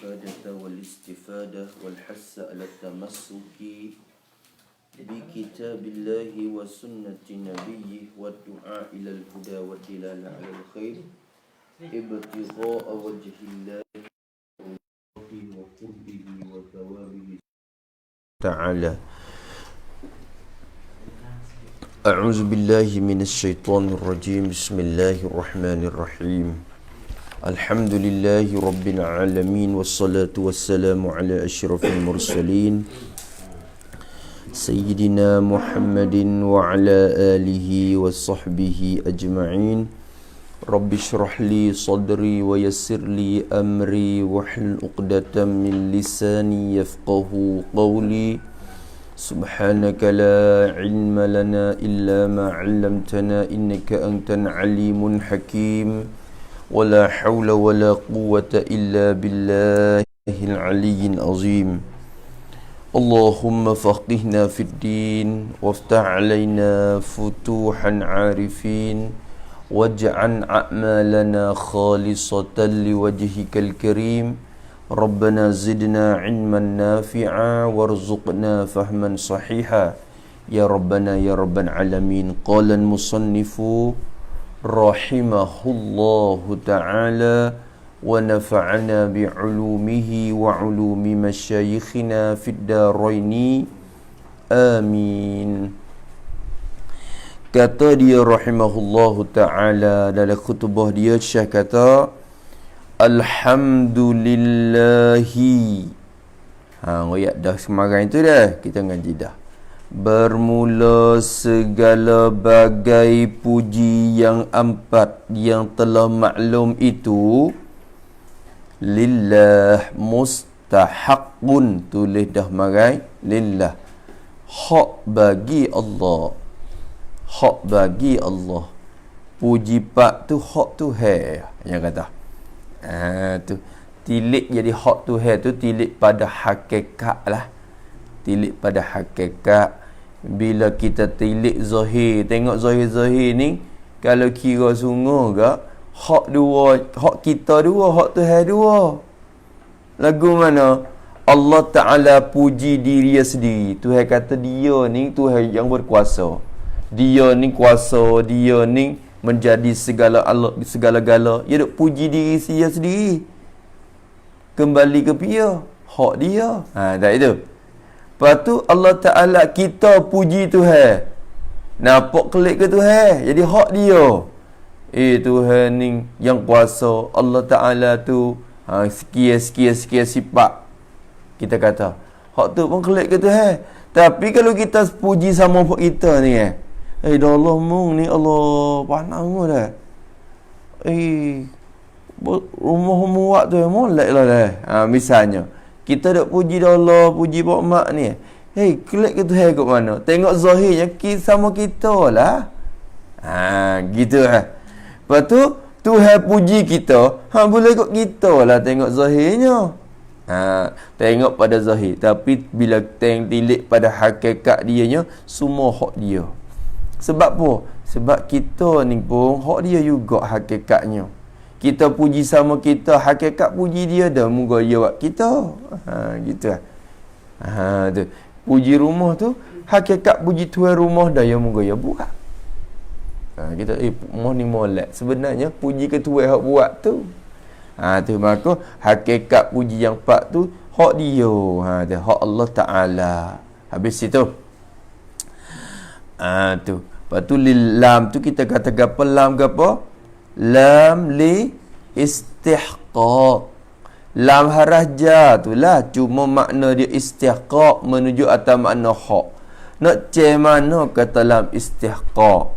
الإفادة والاستفادة والحث على التمسك بكتاب الله وسنة نبيه والدعاء إلى الهدى والدلالة على الخير ابتغاء وجه الله وقربه وثوابه تعالى. أعوذ بالله من الشيطان الرجيم. بسم الله الرحمن الرحيم. الحمد لله رب العالمين والصلاة والسلام على أشرف المرسلين سيدنا محمد وعلى آله وصحبه أجمعين. رب اشرح لي صدري ويسر لي أمري واحلل عقدة من لساني يفقه قولي. سبحانك لا علم لنا إلا ما علمتنا إنك أنت العليم الحكيم. ولا حول ولا قوة إلا بالله العلي العظيم. اللهم فقهنا في الدين وافتح علينا فتوحا عارفين واجعل أعمالنا خالصة لوجهك الكريم. ربنا زدنا علما نافعا وارزقنا فهما صحيحا يا ربنا يا رب العالمين. قال المصنف رحمه الله تعالى ونفعنا بعلومه وعلوم مشايخنا في الدارين آمين. Kata dia rahimahullahu ta'ala dalam khutbah dia, Syekh kata Alhamdulillahi. Ayat dah semarang itu dah, kita ngaji dah. Bermula segala bagai puji yang empat yang telah maklum itu lillah mustahaqun, tulis dah marai lillah, hak bagi Allah, hak bagi Allah. Puji pak tu hak tu hai yang kata tu tilik jadi hak tu hai tu tilik pada hakikat lah, tilik pada hakikat. Bila kita tilik zahir, tengok zahir-zahir ni, kalau kira sungguh ke hak dua, hak kita dua, hak Tuhan dua. Lagu mana Allah Ta'ala puji diri sendiri. Tuhan kata dia ni Tuhan yang berkuasa, dia ni kuasa, dia ni menjadi segala-gala. Dia duk puji diri dia sendiri. Kembali ke pia hak dia. Tak itu. Lepas tu Allah Ta'ala kita puji Tuhan. Nampak klik ke Tuhan, jadi hak dia. Tuhan ni yang kuasa. Allah Ta'ala tu sekian sifat. Kita kata hak tu pun klik ke Tuhan. Tapi kalau kita puji sama hak kita ni dah Allah mung ni Allah panang mu dah. Rumah muat tu molek lah dah. Misalnya kita dak puji Allah, puji pak mak ni. Klik ke Tuhan kat mana? Tengok zahirnya sama kita lah. Gitu lah. Lepas tu Tuhan puji kita, boleh ikut kita lah tengok zahirnya. Tengok pada zahir. Tapi bila tilik pada hakikat dianya, semua hak dia. Sebab apa? Sebab kita ni pun hak dia juga hakikatnya. Kita puji sama kita, hakikat puji dia dah, moga dia buat kita. Gitu lah. Tu. Puji rumah tu, hakikat puji tuan rumah dah, yang moga dia buat. Kita rumah ni molek. Sebenarnya puji ke tuan hak buat tu. Tu maka hakikat puji yang pak tu hak dia. Tu hak Allah Ta'ala. Habis itu. Tu. Lepas tu lam tu kita kata apa? Lam ke apa? Lam li istihqaq. Lam haraja tu lah, cuma makna dia istihqaq, menuju atas makna hak. Nak ce mana kata lam istihqaq?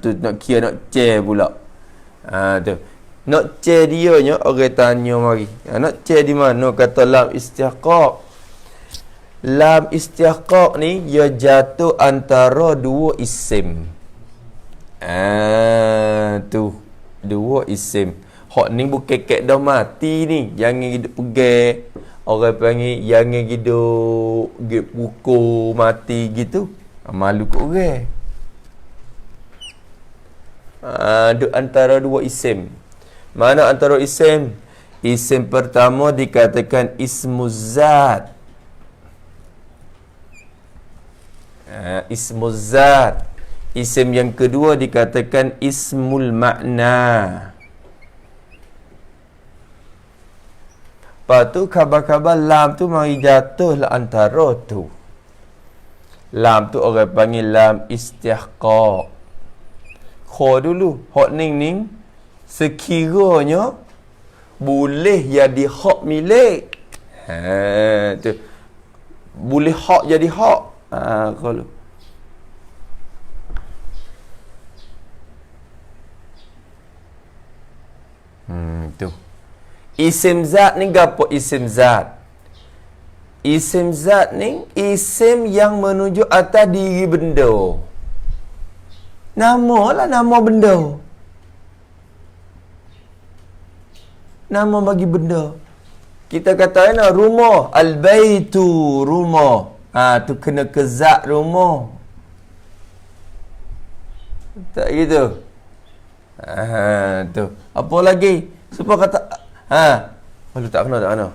Tu nak kira nak ce pula. Tu. Nak ce dia nya orang tanya mari. Nak ce di mana kata lam istihqaq? Lam istihqaq ni dia jatuh antara dua isim. Tu dua isim. Hak ni bukan kek dah mati ni, jangan hidup pegang. Orang panggil jangan hidup pukul mati gitu. Malu kat orang. Duk antara dua isim. Mana antara isim? Isim pertama dikatakan ismuzat. Ismuzat. Isim yang kedua dikatakan ismul makna. Lepas tu khabar-khabar lam tu mari jatuh lah antara tu. Lam tu orang panggil lam istihqaq. Kho dulu, hak ning sekiranya boleh jadi hak milik. Tu. Boleh hak jadi hak. Kalau tu. Isim zat ni gapo isim zat? Isim zat ni isim yang menunjuk atas diri benda. Nama lah nama benda. Nama bagi benda. Kita kata rumah, al-baitu, rumah. Tu kena ke zat rumah. Tak gitu. Tu. Apa lagi? Supaya kata kalau tak kena.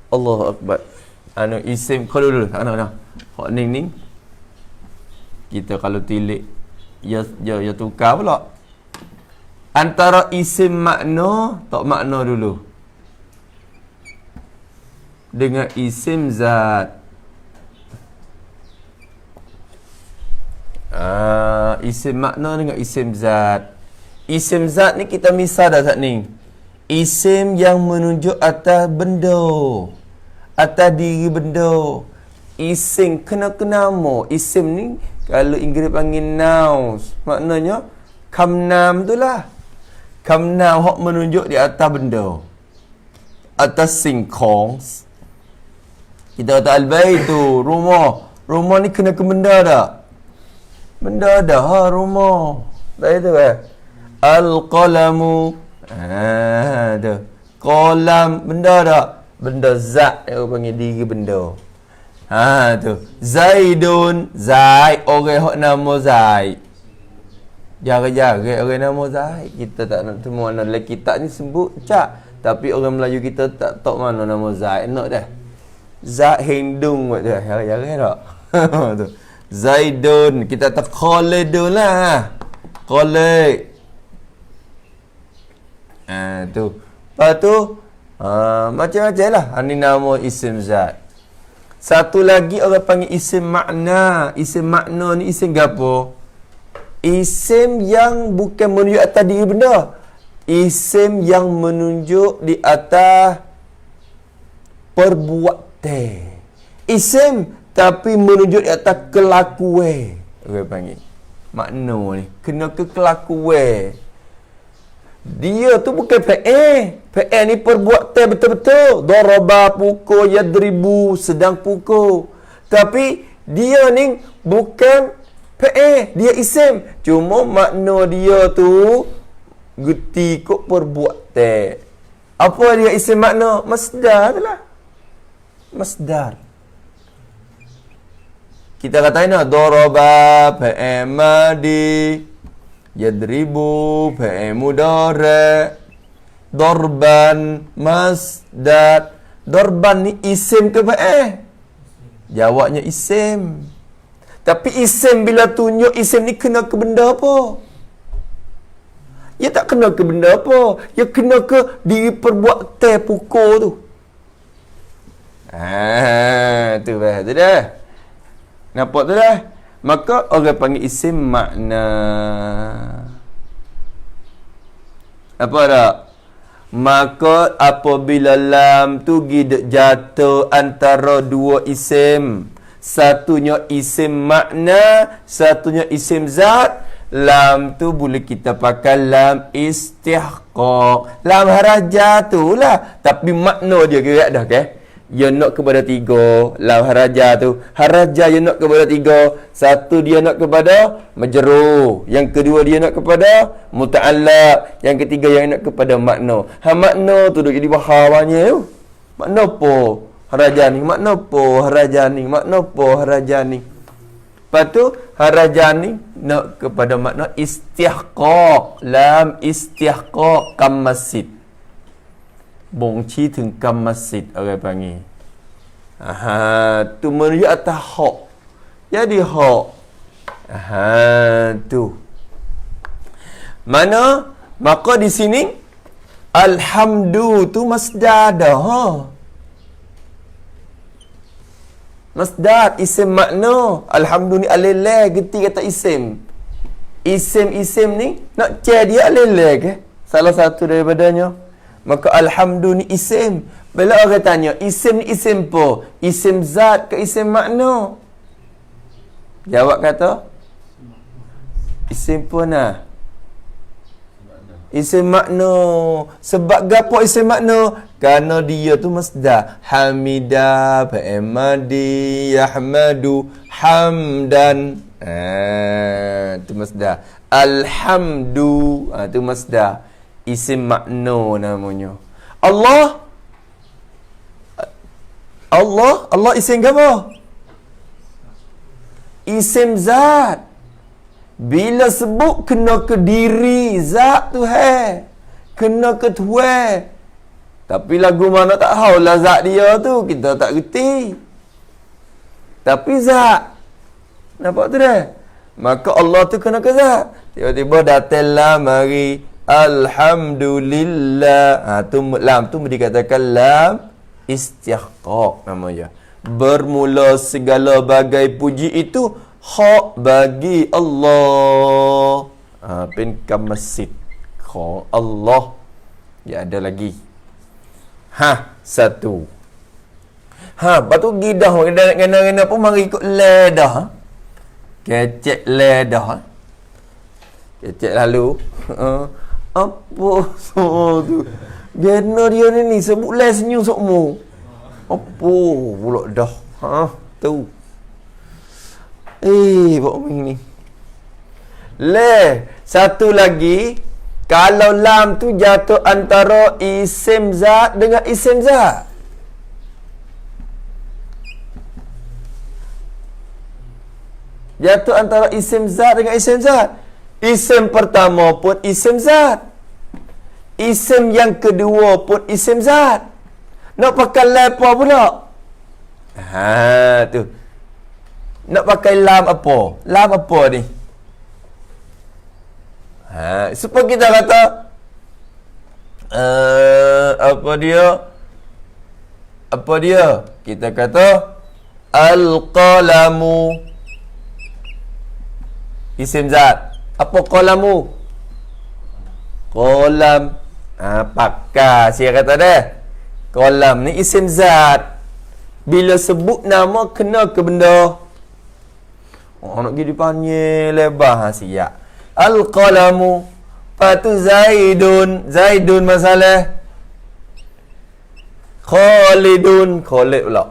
Allahu Akbar. Isim kalau dulu tak kena. Hak ning. Kita kalau tilik ya tukar pula. Antara isim makna tak makna dulu. Dengan isim zat. Isim makna dengan isim zat. Isim zat ni kita misal dah saat ni. Isim yang menunjuk atas benda. Atas diri benda. Isim kena ke nama. Isim ni kalau Inggeris panggil nouns. Maknanya kamnam tu lah. Kamnam hak menunjuk di atas benda. Atas singkong. Kita kata al-bait tu, rumah. Rumah ni kena ke benda tak? Benda dah rumah. Tak itu kan? Al-qalamu. Tu. Qalam benda tak? Benda zat dia panggil diri benda. Tu. Zaidun, Zaid, orang hak nama Zaid. Jara-jara orang nama Zaid. Kita tak nak semua mana dalam kitab ni sebut cak. Tapi orang Melayu kita tak tahu mana nama Zaid. Nak dah. Zaid Hindung buat tu. Jara-jara tak? Tu. Zaidun. Kita tak Khalidun lah. Khalid. Tu. Lepas tu macam-macam lah. Ini nama isim zat. Satu lagi orang panggil isim makna. Isim makna ni isim apa? Isim yang bukan menunjuk atas diri benda. Isim yang menunjuk di atas perbuatan. Isim tapi menunjuk di atas kelakuan. Orang panggil makna ni kena ke kelakuan. Dia tu bukan fi'il. Fi'il ni perbuatan betul-betul. Daraba, pukul, yadribu, sedang pukul. Tapi dia ni bukan fi'il. Dia isim. Cuma makna dia tu geti kok perbuatan. Apa dia isim makna? Masdar tu lah. Masdar. Kita katakan daraba, fi'il madi. Yadribu, fi'il mudhari'. Darban, masdar. Darban ni isim ke fi'il? Jawabnya isim. Tapi isim bila tunjuk isim ni kena ke benda apa? Ya tak kena ke benda apa? Ya kena ke diri perbuatan pukul tu. Tu dah. Nampak tu dah? Maka orang panggil isim makna. Apa tak? Maka apabila lam tu jatuh antara dua isim, satunya isim makna, satunya isim zat, lam tu boleh kita pakai lam istihqaq. Lam haraja tu lah. Tapi makna dia kira dah ke? Dia nak kepada tiga. Lam haraja tu. Haraja dia nak kepada tiga. Satu dia nak kepada majrur. Yang kedua dia nak kepada muta'allaq. Yang ketiga yang nak kepada makna. Makna tu duk jadi bahawannya tu. Makna apa haraja ni? Makna apa haraja ni? Makna apa haraja ni? Lepas tu haraja ni nak kepada makna istihqaq. Lam istihqaq kam masjid. Bongciถึงกรรมสิทธิ์orang panggil. Tu merujuk atas hak. Jadi hak. Tu. Mana? Maka di sini alhamdu tu masdar dah. Masdar isim makna. Alhamdu ni alillah geti kata isim. Isim ni nak cari dia alillah ke? Salah satu daripadanya. Maka alhamdu ni isim. Bila orang tanya, isim ni isim apa? Isim zat ke isim makna? Jawab kata, isim apa nah? Isim makna. Sebab gapo isim makna? Kerana dia tu masdar. Hamida, fa'amadi, yahmadu, hamdan. Tu masdar. Alhamdu, tu masdar. Isim makna namanya. Allah isim apa? Isim zat. Bila sebut kena ke diri zat tu kena ke Tuhan. Tapi lagu mana tak tahu lah zat dia tu, kita tak reti. Tapi zat, nampak tu dah. Maka Allah tu kena ke zat. Tiba-tiba datanglah mari alhamdulillah. Tu lam tu dikatakan lam istighqaq namanya. Bermula segala bagai puji itu hak bagi Allah. Pen kamasit kha Allah. Ya ada lagi. Satu. Batu gidah kena pun mari ikut ledah. Kecek ledah. Kecek lalu. Apa semua tu? Gena dia ni sebut les senyum sokmu. Apa pula dah. Tu. Buat ni. Satu lagi. Kalau lam tu jatuh antara isim zat dengan isim zat. Jatuh antara isim zat dengan isim zat. Isim pertama pun isim zat. Isim yang kedua pun isim zat. Nak pakai lam apa pula? Tu. Nak pakai lam apa? Lam apa ni? Supaya kita kata apa dia? Kita kata al-qalamu. Isim zat. Apa qalamu? Qalam. Pakar. Saya kata dah. Qalam ni isim zat. Bila sebut nama kena ke benda. Nak pergi dipanggil lebar. Siap. Al-qalamu. Patu Zaidun. Zaidun masalah. Khalidun. Khalid pula.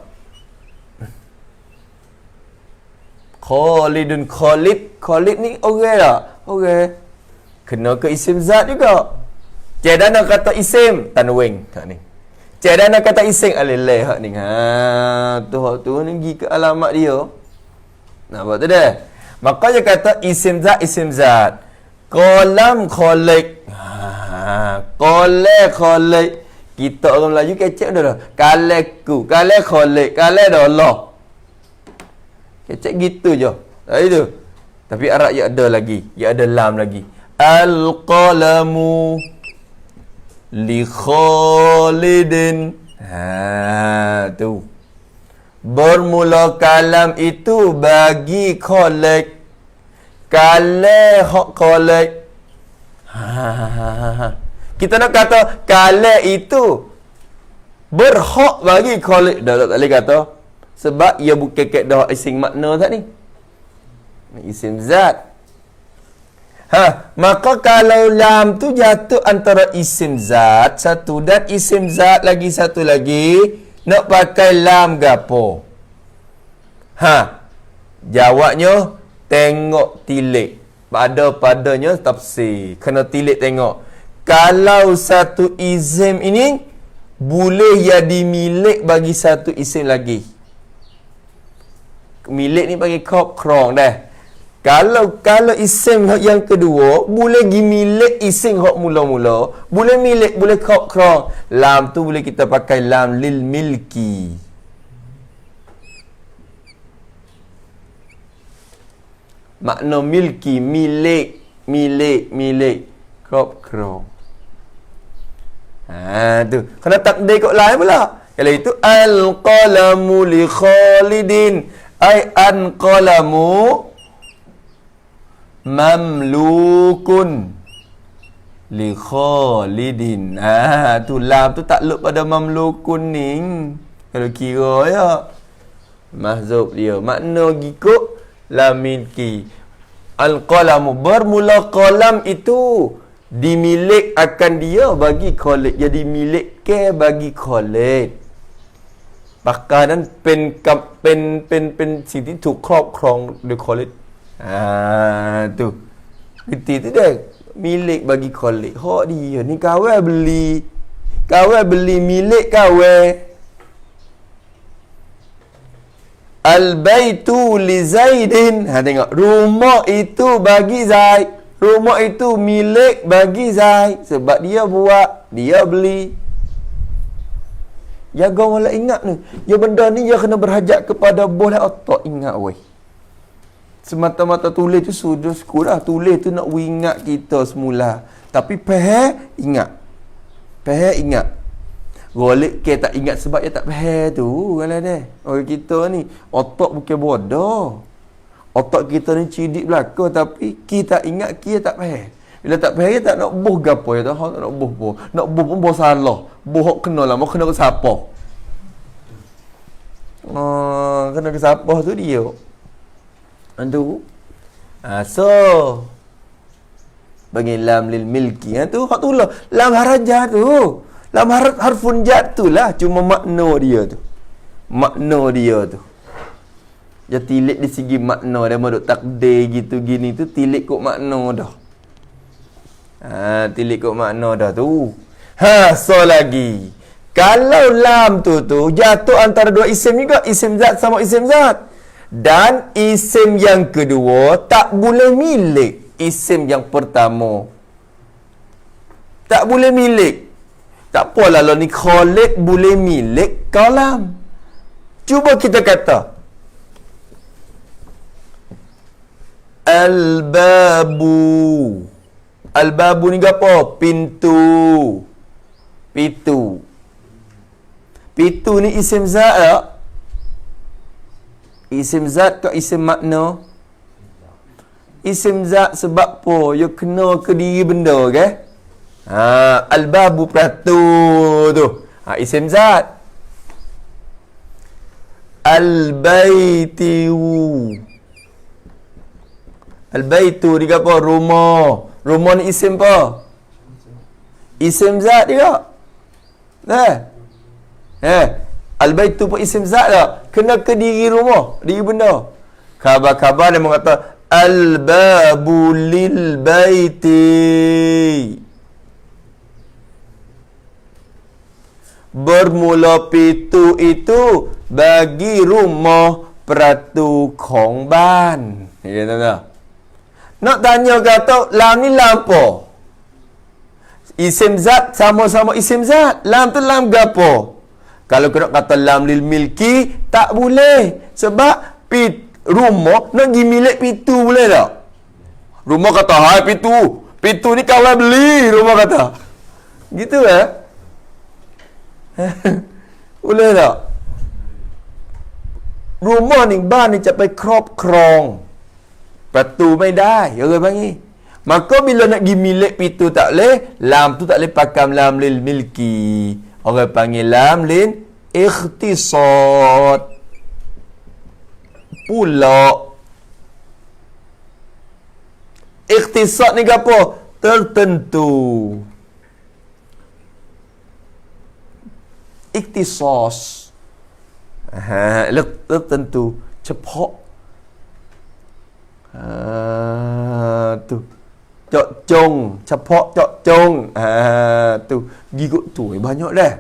Khalidun. Khalid ni orang tak? Orang. Kena ke isim zat juga. Cik nak kata isim tanwing hak ni. Cik nak kata isim alillah hak ni. Tu ni pergi ke alamat dia. Nampak tu dah. Makanya kata isim zat. Qalam khalik. Khalik. Kita orang Melayu kecek dah. Kaleku, kale khalik, kale dah Allah. Kecek gitu je. Tak itu. Tapi Arab ya ada lagi. Ya ada lam lagi. Al-qalamu li Khalidin. Tu. Bermula kalam itu bagi Khalid. Kale hak Khalid. Kita nak kata kale itu berhak bagi Khalid. Dah tak boleh kata. Sebab ia bukan kaedah isim makna tak ni. Isim zat. Maka kalau lam tu jatuh antara isim zat satu dan isim zat lagi satu lagi, nak pakai lam gapo? Jawabnya tengok tilik. Padanya tafsir. Kena tilik tengok. Kalau satu isim ini boleh jadi milik bagi satu isim lagi. Milik ni bagi krong dah. Kalau isim yang kedua boleh gi milik isim hak mula-mula, boleh milik, boleh krong. Lam tu boleh kita pakai lam lil milki. Makna milki, milik krong. Tu. Kena takdir kot lain pula. Kalau itu al-qalamu li Khalidin, ai an-qalamu mamlukun li Khalidin. Tu lam tu takluk pada mamlukun ni. Kalau kira ya mahzub dia. Makna gikut lam milki. Al-qalamu bermula qalam itu dimilik akan dia bagi Khalid. Jadi milik ke bagi Khalid. Bahkan pen siniถูกครอบครองโดย Khalid. Tu. Kerti tu dah milik bagi Khalid. Hak dia ni kawan beli milik kawan. Al-baitu li Zaidin. Tengok, rumah itu bagi Zaid. Rumah itu milik bagi Zaid sebab dia buat, dia beli. Jaga malah ingat ni. Ya benda ni dia kena berhajat kepada boleh otak ingat weh. Semata-mata tulis tu sudah sekurang. Tulis tu nak ingat kita semula. Tapi ingat. Golek ke tak ingat sebab dia tak faham tu. Kalau dia. Orang kita ni otak bukan bodoh. Otak kita ni cidik belakang tapi kita ingat kita tak faham. Bila tak faham kita tak nak buh gapo ya tak nak buh. Nak buh pun buh salah. Buh hok kena lah, mau kena ke siapa? Kena ke siapa tu dia. Antu. So bagi lam lil milki tu hak tu lah. Lam harajah tu. Lam harfun jat tu lah cuma makna dia tu. Dia tilik di segi makna dia mau duk takdir gitu gini tu tilik kok makna dah. Tilik kok makna dah tu. So lagi. Kalau lam tu jatuh antara dua isim juga, isim zat sama isim zat. Dan isim yang kedua tak boleh milik isim yang pertama. Tak boleh milik. Tak apalah lo ni Khalid boleh milik kalam. Cuba kita kata Al-babu ni apa? Pintu. Pitu ni isim zat tak? Isim zat ke isim makna? Isim zat sebab apa? Dia kena ke diri benda ke? Al-babu peratu tu. Isim zat. Al-baitu dia apa? Rumah. Rumah ni isim apa? Isim zat dia. Al-baitu pun isim zat tak? Kena ke diri rumah, diri benda. Khabar-khabar dia mengata al-babu lil baiti. Bermula pintu itu bagi rumah peratu khong ban. Ya tak? Nak tanya kata lam ni lam apa? Isim zat sama-sama isim zat. Lam tu lam gapo? Kalau kena kata lam lil milki tak boleh. Sebab rumah nak pergi milik pitu boleh tak? Rumah kata hai pitu. Pitu ni kawan beli rumah kata. Gitu boleh tak? Rumah ni ban ni capai crop krong. Patu mai dai, orang panggil. Maka bila nak pergi milik pitu tak boleh, lam tu tak boleh pakam lam lil milki. Orang panggil lam lil ikhtisad. Pula ikhtisad ni apa? Tertentu. Ikhtisas. Tertentu. Cepat. Tu. Cok cong. Cepat cok cong. Tu. Gigut tu. Banyak dah.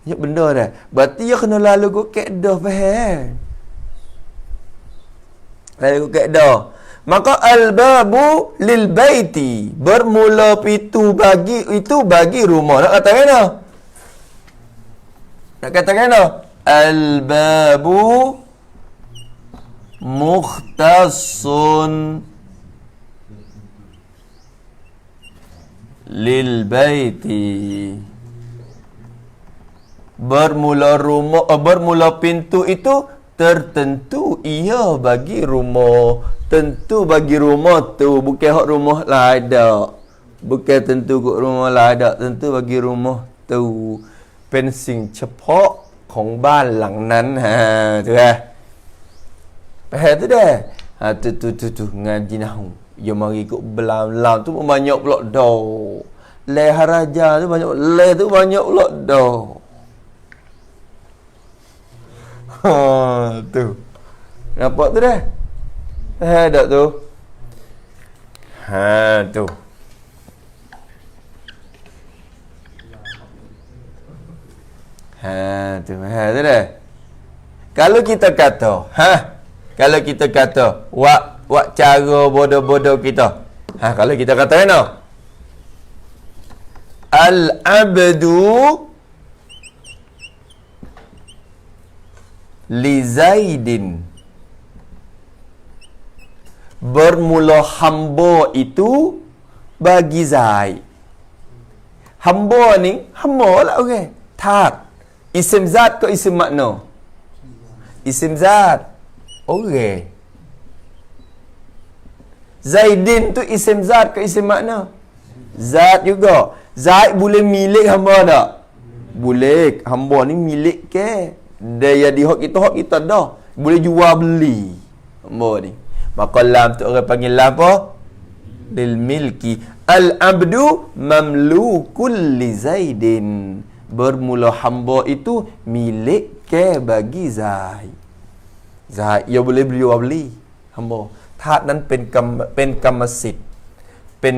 Banyak benda dah. Berarti dia kena lalu kok kaedah faham. Lalu kok kaedah. Maka al-babu lil baiti, bermula pintu bagi rumah. Nak kata kena? Nak kata kena? Al-babu mukhtassun lil baiti. Bermula pintu itu tertentu ia bagi rumah. Tentu bagi rumah tu, bukan hak rumah lah ada. Bukan tentu kok rumah lah ada, tentu bagi rumah tu. เป็นสิ่งเฉพาะของบ้านหลังนั้นtu tu dah. Tu ngaji nahu. Ya mari ikut belam-belam tu banyak pula dah. Le haraja tu banyak, le tu banyak pula dah. Tu. Nampak tu dah? Tak tu. Tu. Tu dah. Kalau kita kata, kalau kita kata, wak cara bodoh-bodoh kita. Kalau kita kata kan? Al-abdu li Zaidin. Bermula hamba itu bagi Zaid. Hamba ni, hamba lah orang. Tat. Isim zat ke isim makna? Isim zat. Orang. Zaidin tu isim zat ke isim makna? Zat juga. Zaid boleh milik hamba tak? Boleh. Hamba ni milik ke? Dia di hak kita dah. Boleh jual beli. Hamba ni. Maka lam tu orang panggil lam apa? Lil milki. Al-abdu mamlukul li Zaidin. Bermula hamba itu milik ke bagi Zaid. Zaid ia boleh beli hamba. ทาสนั้นเป็นกรรมสิทธิ์เป็น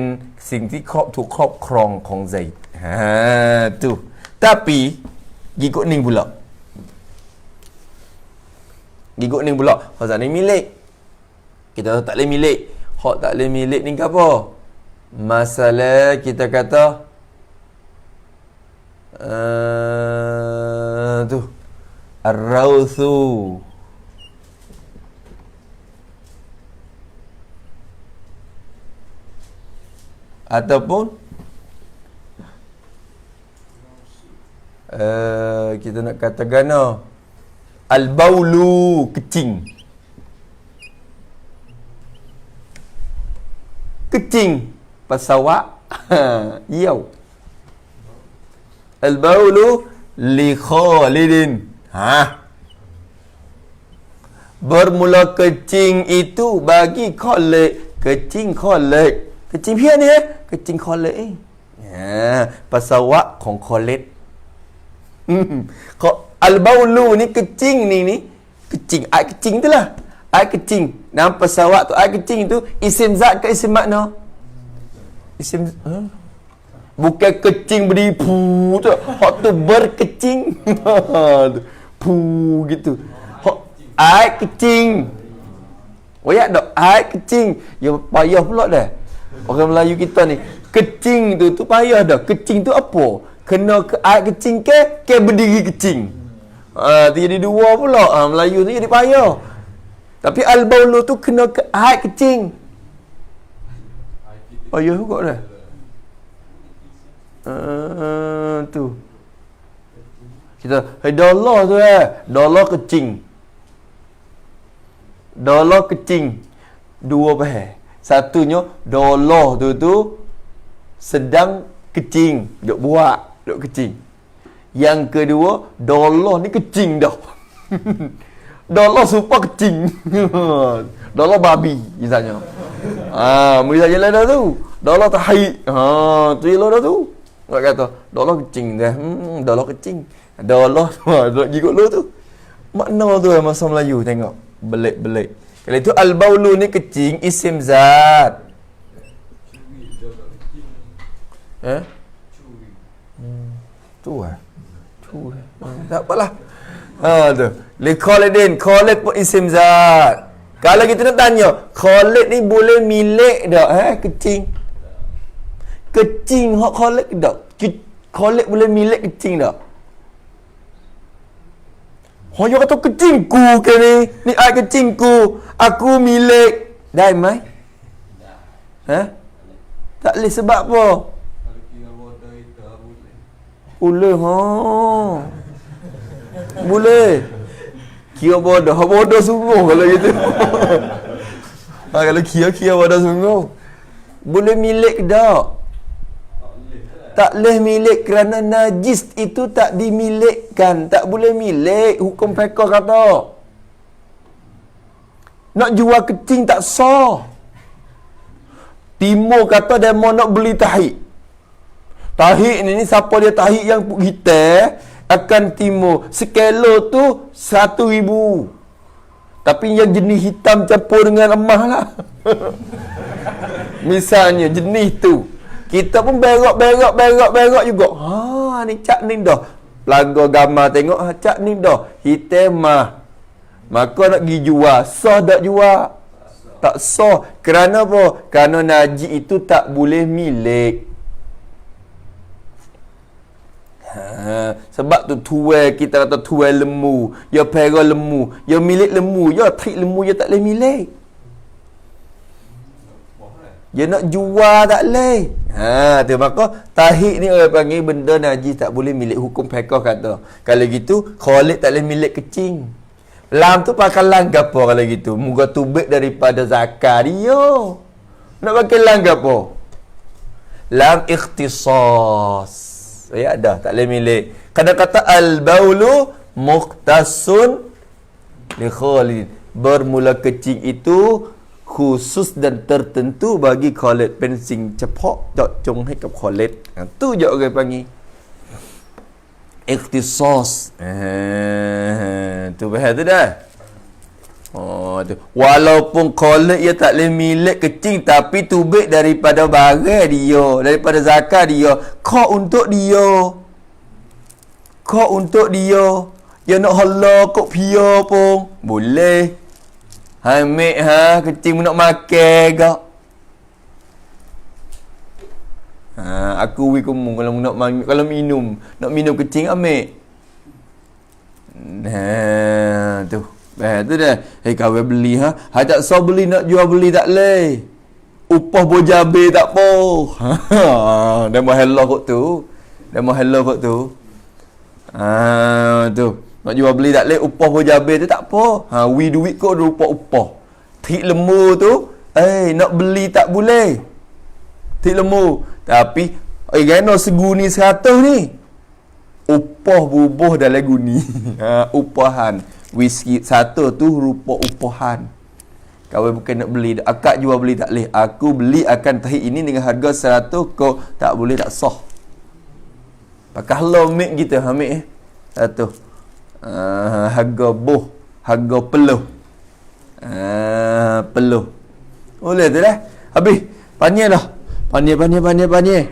สิ่งที่ถูกครอบครองของไซด์tu tapi giguk ning pula hak ni milik kita tak boleh milik hak tak boleh milik ni apa masalah kita kata tu ar-rawthu ataupun kita nak katakan al-baulu kecing pesawat yau al-baulu li Khalidin bermula kecing itu bagi Khalid kecing Khalid kecing pi ni kecing Khalid pesawatของ Khalid al-baulu ni kecing ni kecing air kecing tu lah air kecing nama pesawat tu air kecing tu isim zat ke isim makna isim bukan kecing berdiri puh tu hak tu berkecing puh gitu hak air kecing wayak dak air kecing ya payah pula dah orang Melayu kita ni kecing tu payah dah kecing tu apa kena ke air kecing ke berdiri kecing jadi dua pula Melayu tu jadi payah tapi al-baulu tu kena ke air kecing payah juga dah tu kita dollar tu dollar kecing dua bahasa satunya dollar tu sedang kecing duk buat duk kecing yang kedua dollar ni kecing dah dollar super kecing dollar babi misalnya misalnya dah tu dollar tahi tu jelah dah tu nak kata dollar kecing dah dollar kecing dollar gigot lu tu makna tu masa Melayu tengok belik-belik kalau itu al-baulu ni kecing isim zat tu tak apalah tu li Khalidin Khalid pun isim zat Kalau kita nak tanya, Khalid ni boleh milik tak kecing? Kecing hak Khalid ke tak? Khalid boleh milik kecing tak? Hanya kata kecingku ke ni? Ni ai kecingku. Aku milik. Dah mai? Tak boleh sebab apa? Kalau kira bodoh itu boleh. Boleh Boleh. Kira bodoh. Bodoh sungguh kalau gitu. Kalau kira bodoh sungguh. Boleh milik ke tak? Tak boleh milik kerana najis itu tak dimilikkan. Tak boleh milik. Hukum fiqh kata. Nak jual kecing tak sah. Timur kata dia mau nak beli tahik. Tahik ni siapa dia tahik yang hitam akan timur. Sekilo tu 1,000. Tapi yang jenis hitam campur dengan emas lah. Misalnya jenis tu. Kita pun berak juga. Ni cak ni dah. Pelanggar gambar tengok, cak ni dah. Hitam mah. Maka nak pergi jual. Sah tak jual? Tak sah. Kerana apa? Kerana najis itu tak boleh milik. Sebab tu tuai kita kata tuai lemu. Ya pera lemu. Ya milik lemu. Ya trik lemu ya tak boleh milik. Dia nak jual tak boleh. Tu maka tahik ni orang panggil benda najis tak boleh milik. Hukum fiqh kata. Kalau gitu Khalid tak boleh milik kecing. Lam tu pakai lam gapo kalau gitu? Muga tubik daripada zakat dia. Nak pakai lam gapo? Lam ikhtisas. Ya dah tak boleh milik. Kata-kata al-baulu mukhtasun li Khalid. Bermula kecing itu khusus dan tertentu bagi Khalid. Pensing cepak jok jong hai kap Khalid. Tu je orang panggil ikhtisas. Tu bahaya tu dah. Tu. Walaupun Khalid ia tak boleh milik kecing tapi tubik daripada barang dia, daripada zakat dia, kau untuk dia. Kau untuk dia. Dia nak halal kok pia pun boleh. Ambil kecing nak makan ke? Aku wi kamu kalau minum kecing ambil. Tu. Tu dah. Kau beli tak sah beli nak jual beli tak leh. Upah bojabe tak apa. Dah mau hello kok tu. Tu. Nak jual beli tak leh upah bojabe tu tak apa. Wi duit kau rupa upah. Tik lembu tu nak beli tak boleh. Tik lembu. Tapi gano seguni 100 ni. Upah bubuh dalam guni. Upahan. Whisky satu tu rupa upahan. Kau bukan nak beli. Akak jual beli tak boleh. Aku beli akan tahik ini dengan harga 100. Kau tak boleh tak sah. Pakai halau mik kita ambil satu. Harga boh. Harga peluh. Peluh. Boleh tu dah. Habis. Panyai dah. Panyai.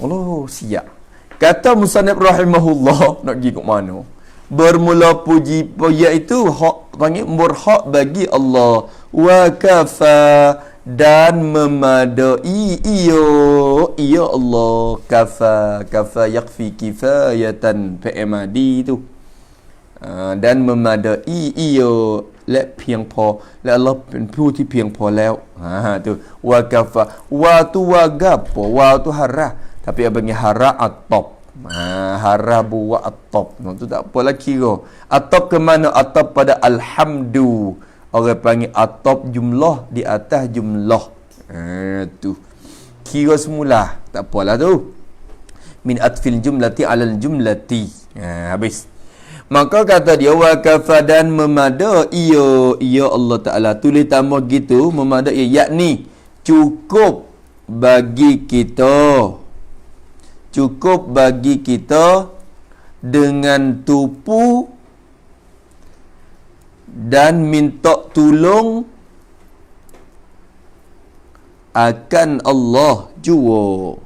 Allah siap. Kata musannif rahimahullah. Nak pergi ke mana? Bermula puji iaitu hak panggil murhak bagi Allah. Wa kafa dan memadai iyo Allah. Kafa yakfi kifayatan PMAD tu. Dan memadai iyoและเพียงพอและอัลเลาะห์เป็นผู้ที่เพียงพอแล้วtu wa kafa wa tu wa gap wa tu harah tapi abangnya harah atop harah buat atop tu tak apa lagi kira atop ke mana atop pada alhamdu orang panggil atop jumlah di atas jumlah tu kira semula tak apalah tu min atfil jumlati alal jumlati habis. Maka kata dia wa kafadan memada ia Allah Taala tulis tambah gitu memada yakni cukup bagi kita dengan tupu dan minta tolong akan Allah jua.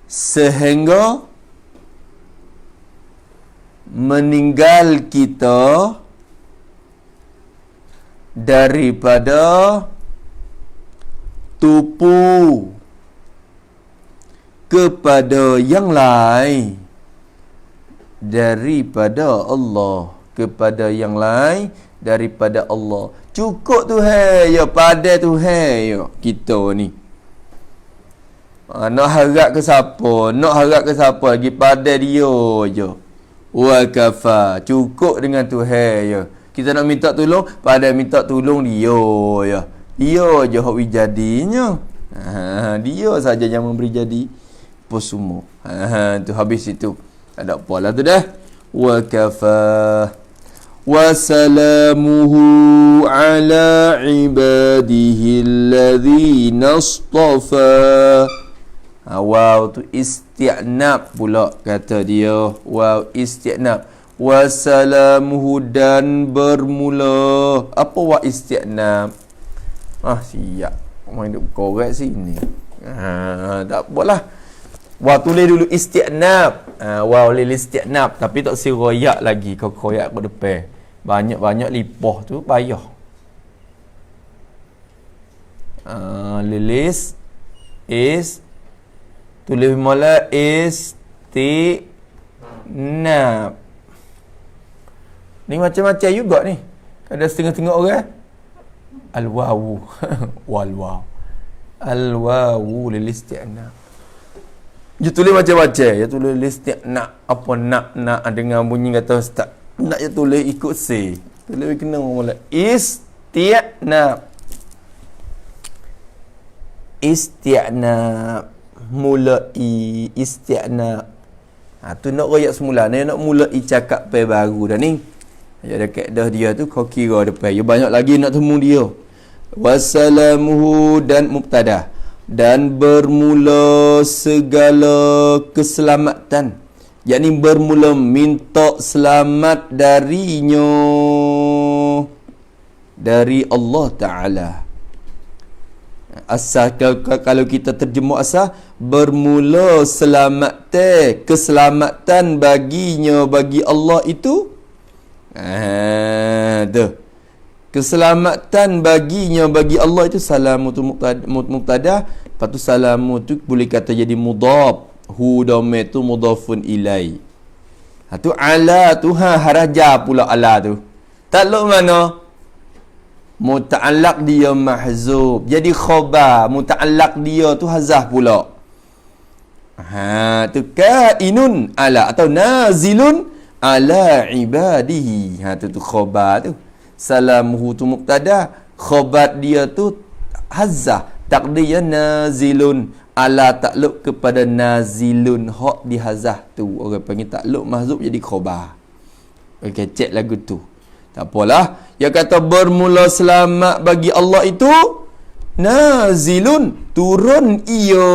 Sehingga meninggal kita daripada tupu kepada yang lain daripada Allah, kepada yang lain daripada Allah. Cukup Tuhan ya, pada Tuhan ya kita ni. Nak harap ke siapa? Nak harap ke siapa lagi? Pada dia je. Wa kafa. Cukup dengan Tuhan ya. Kita nak minta tolong, pada minta tolong dia ya. Dia je hak jadinya. Dia saja yang memberi jadi apa semua. Tu habis itu. Tak ada apalah tu dah. Wa kafa. Wa salamuhu ala ibadihi alladhina istafa. Wow tu isti'nab pula kata dia. Wow isti'nab. Wa salamuhu dan bermula. Apa wa isti'nab? Siap. Main duk korek sini. Tak apalah. Wa tulis dulu isti'nab. Wa lil isti'nab tapi tak si royak lagi. Kau koyak ke depan. Banyak-banyak lipah tu payah. Lilis is tulis mula isti'nab. Ni macam-macam juga ni. Ada setengah-setengah orang. Al-wawu. Wal-waw. Al-wawu lil isti'nab. Dia tulis macam-macam. Dia tulis isti'nab. Apa nak dengan bunyi kata ustaz. Nak dia tulis ikut C. Tulis kena mula isti'nab. Isti'nab. Mulai isti'nab. Tu nak royak semula. Ni nak mulai cakap pe baru dah ni. Ya ada kaedah dia tu kau kira depan. Ya banyak lagi nak temu dia. Wassalamuhu dan mubtada. Dan bermula segala keselamatan. Yakni bermula minta selamat darinya. Dari Allah Ta'ala. Asal kalau kita terjemah asal bermula keselamatan baginya bagi Allah itu keselamatan baginya bagi Allah itu salamu tu mubtada. Lepas tu salamu tu boleh kata jadi mudhaf. Hu dhamma tu mudhafun ilai. Tu ala tu haraja pula ala tu. Takluk mana? Muta'allaq dia mahzub. Jadi khabar muta'allaq dia tu hazah pula. Tu kainun ala atau nazilun ala ibadihi. Tu khabar tu. Salamuhu tu mubtada. Khabar dia tu hazah. Taqdiyah nazilun. Ala takluk kepada nazilun. Hak di hazah tu. Orang panggil takluk mahzub jadi khabar. Okay, cek lagu tu. Tak apalah. Yang kata bermula selamat bagi Allah itu nazilun. Turun ia.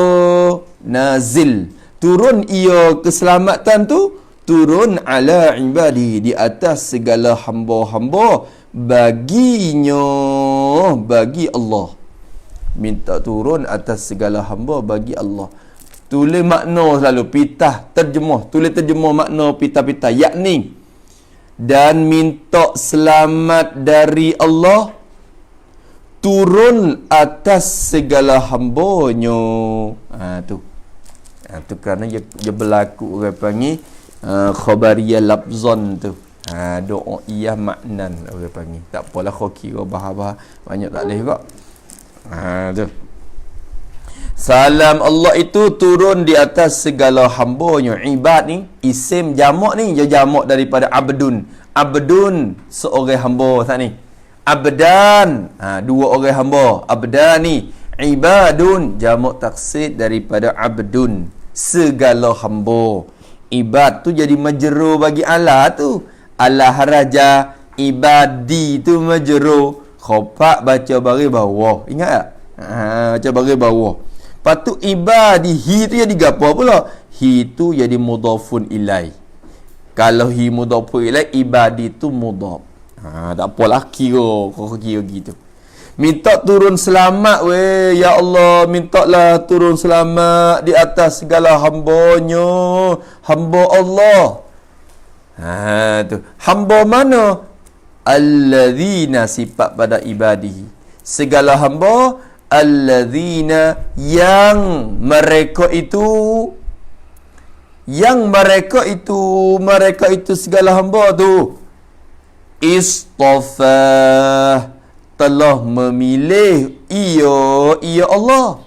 Nazil. Turun ia keselamatan tu. Turun ala ibadi. Di atas segala hamba-hamba. Baginya. Bagi Allah. Minta turun atas segala hamba bagi Allah. Tulis makna selalu. Pitah. Terjemah. Tulis terjemah makna pitah-pitah. Yakni. Dan minta selamat dari Allah turun atas segala hambanya. Tu kerana dia berlaku orang panggil khabariyah lafzan tu. Doa iyah maknan orang panggil. Tak apalah kau kira bahar-bahar banyak tak boleh juga. Tu salam Allah itu turun di atas segala hambanya. Ibad ni isim jamak ni dia jamak daripada abdun. Abdun seorang hamba tak ni. Abdan dua orang hamba. Abdan ni ibadun jamak taksir daripada abdun segala hamba. Ibad tu jadi majrur bagi Allah tu. Allah raja ibadi tu majrur. Khopak baca baris bawah. Ingat tak? Baca baris bawah. Lepas tu ibadihi tu jadi apa pula? Hi tu jadi mudhafun ilai. Kalau hi mudhafun ilai, ibadi tu mudhaf. Tak apalah kira. Kau kira gitu. Minta turun selamat ya Allah. Mintalah turun selamat di atas segala hambanya. Hamba Allah. Tu hamba mana? Alladzina, sifat pada ibadihi, segala hamba, alladzina, yang mereka itu segala hamba tu istafa, telah memilih ia Allah.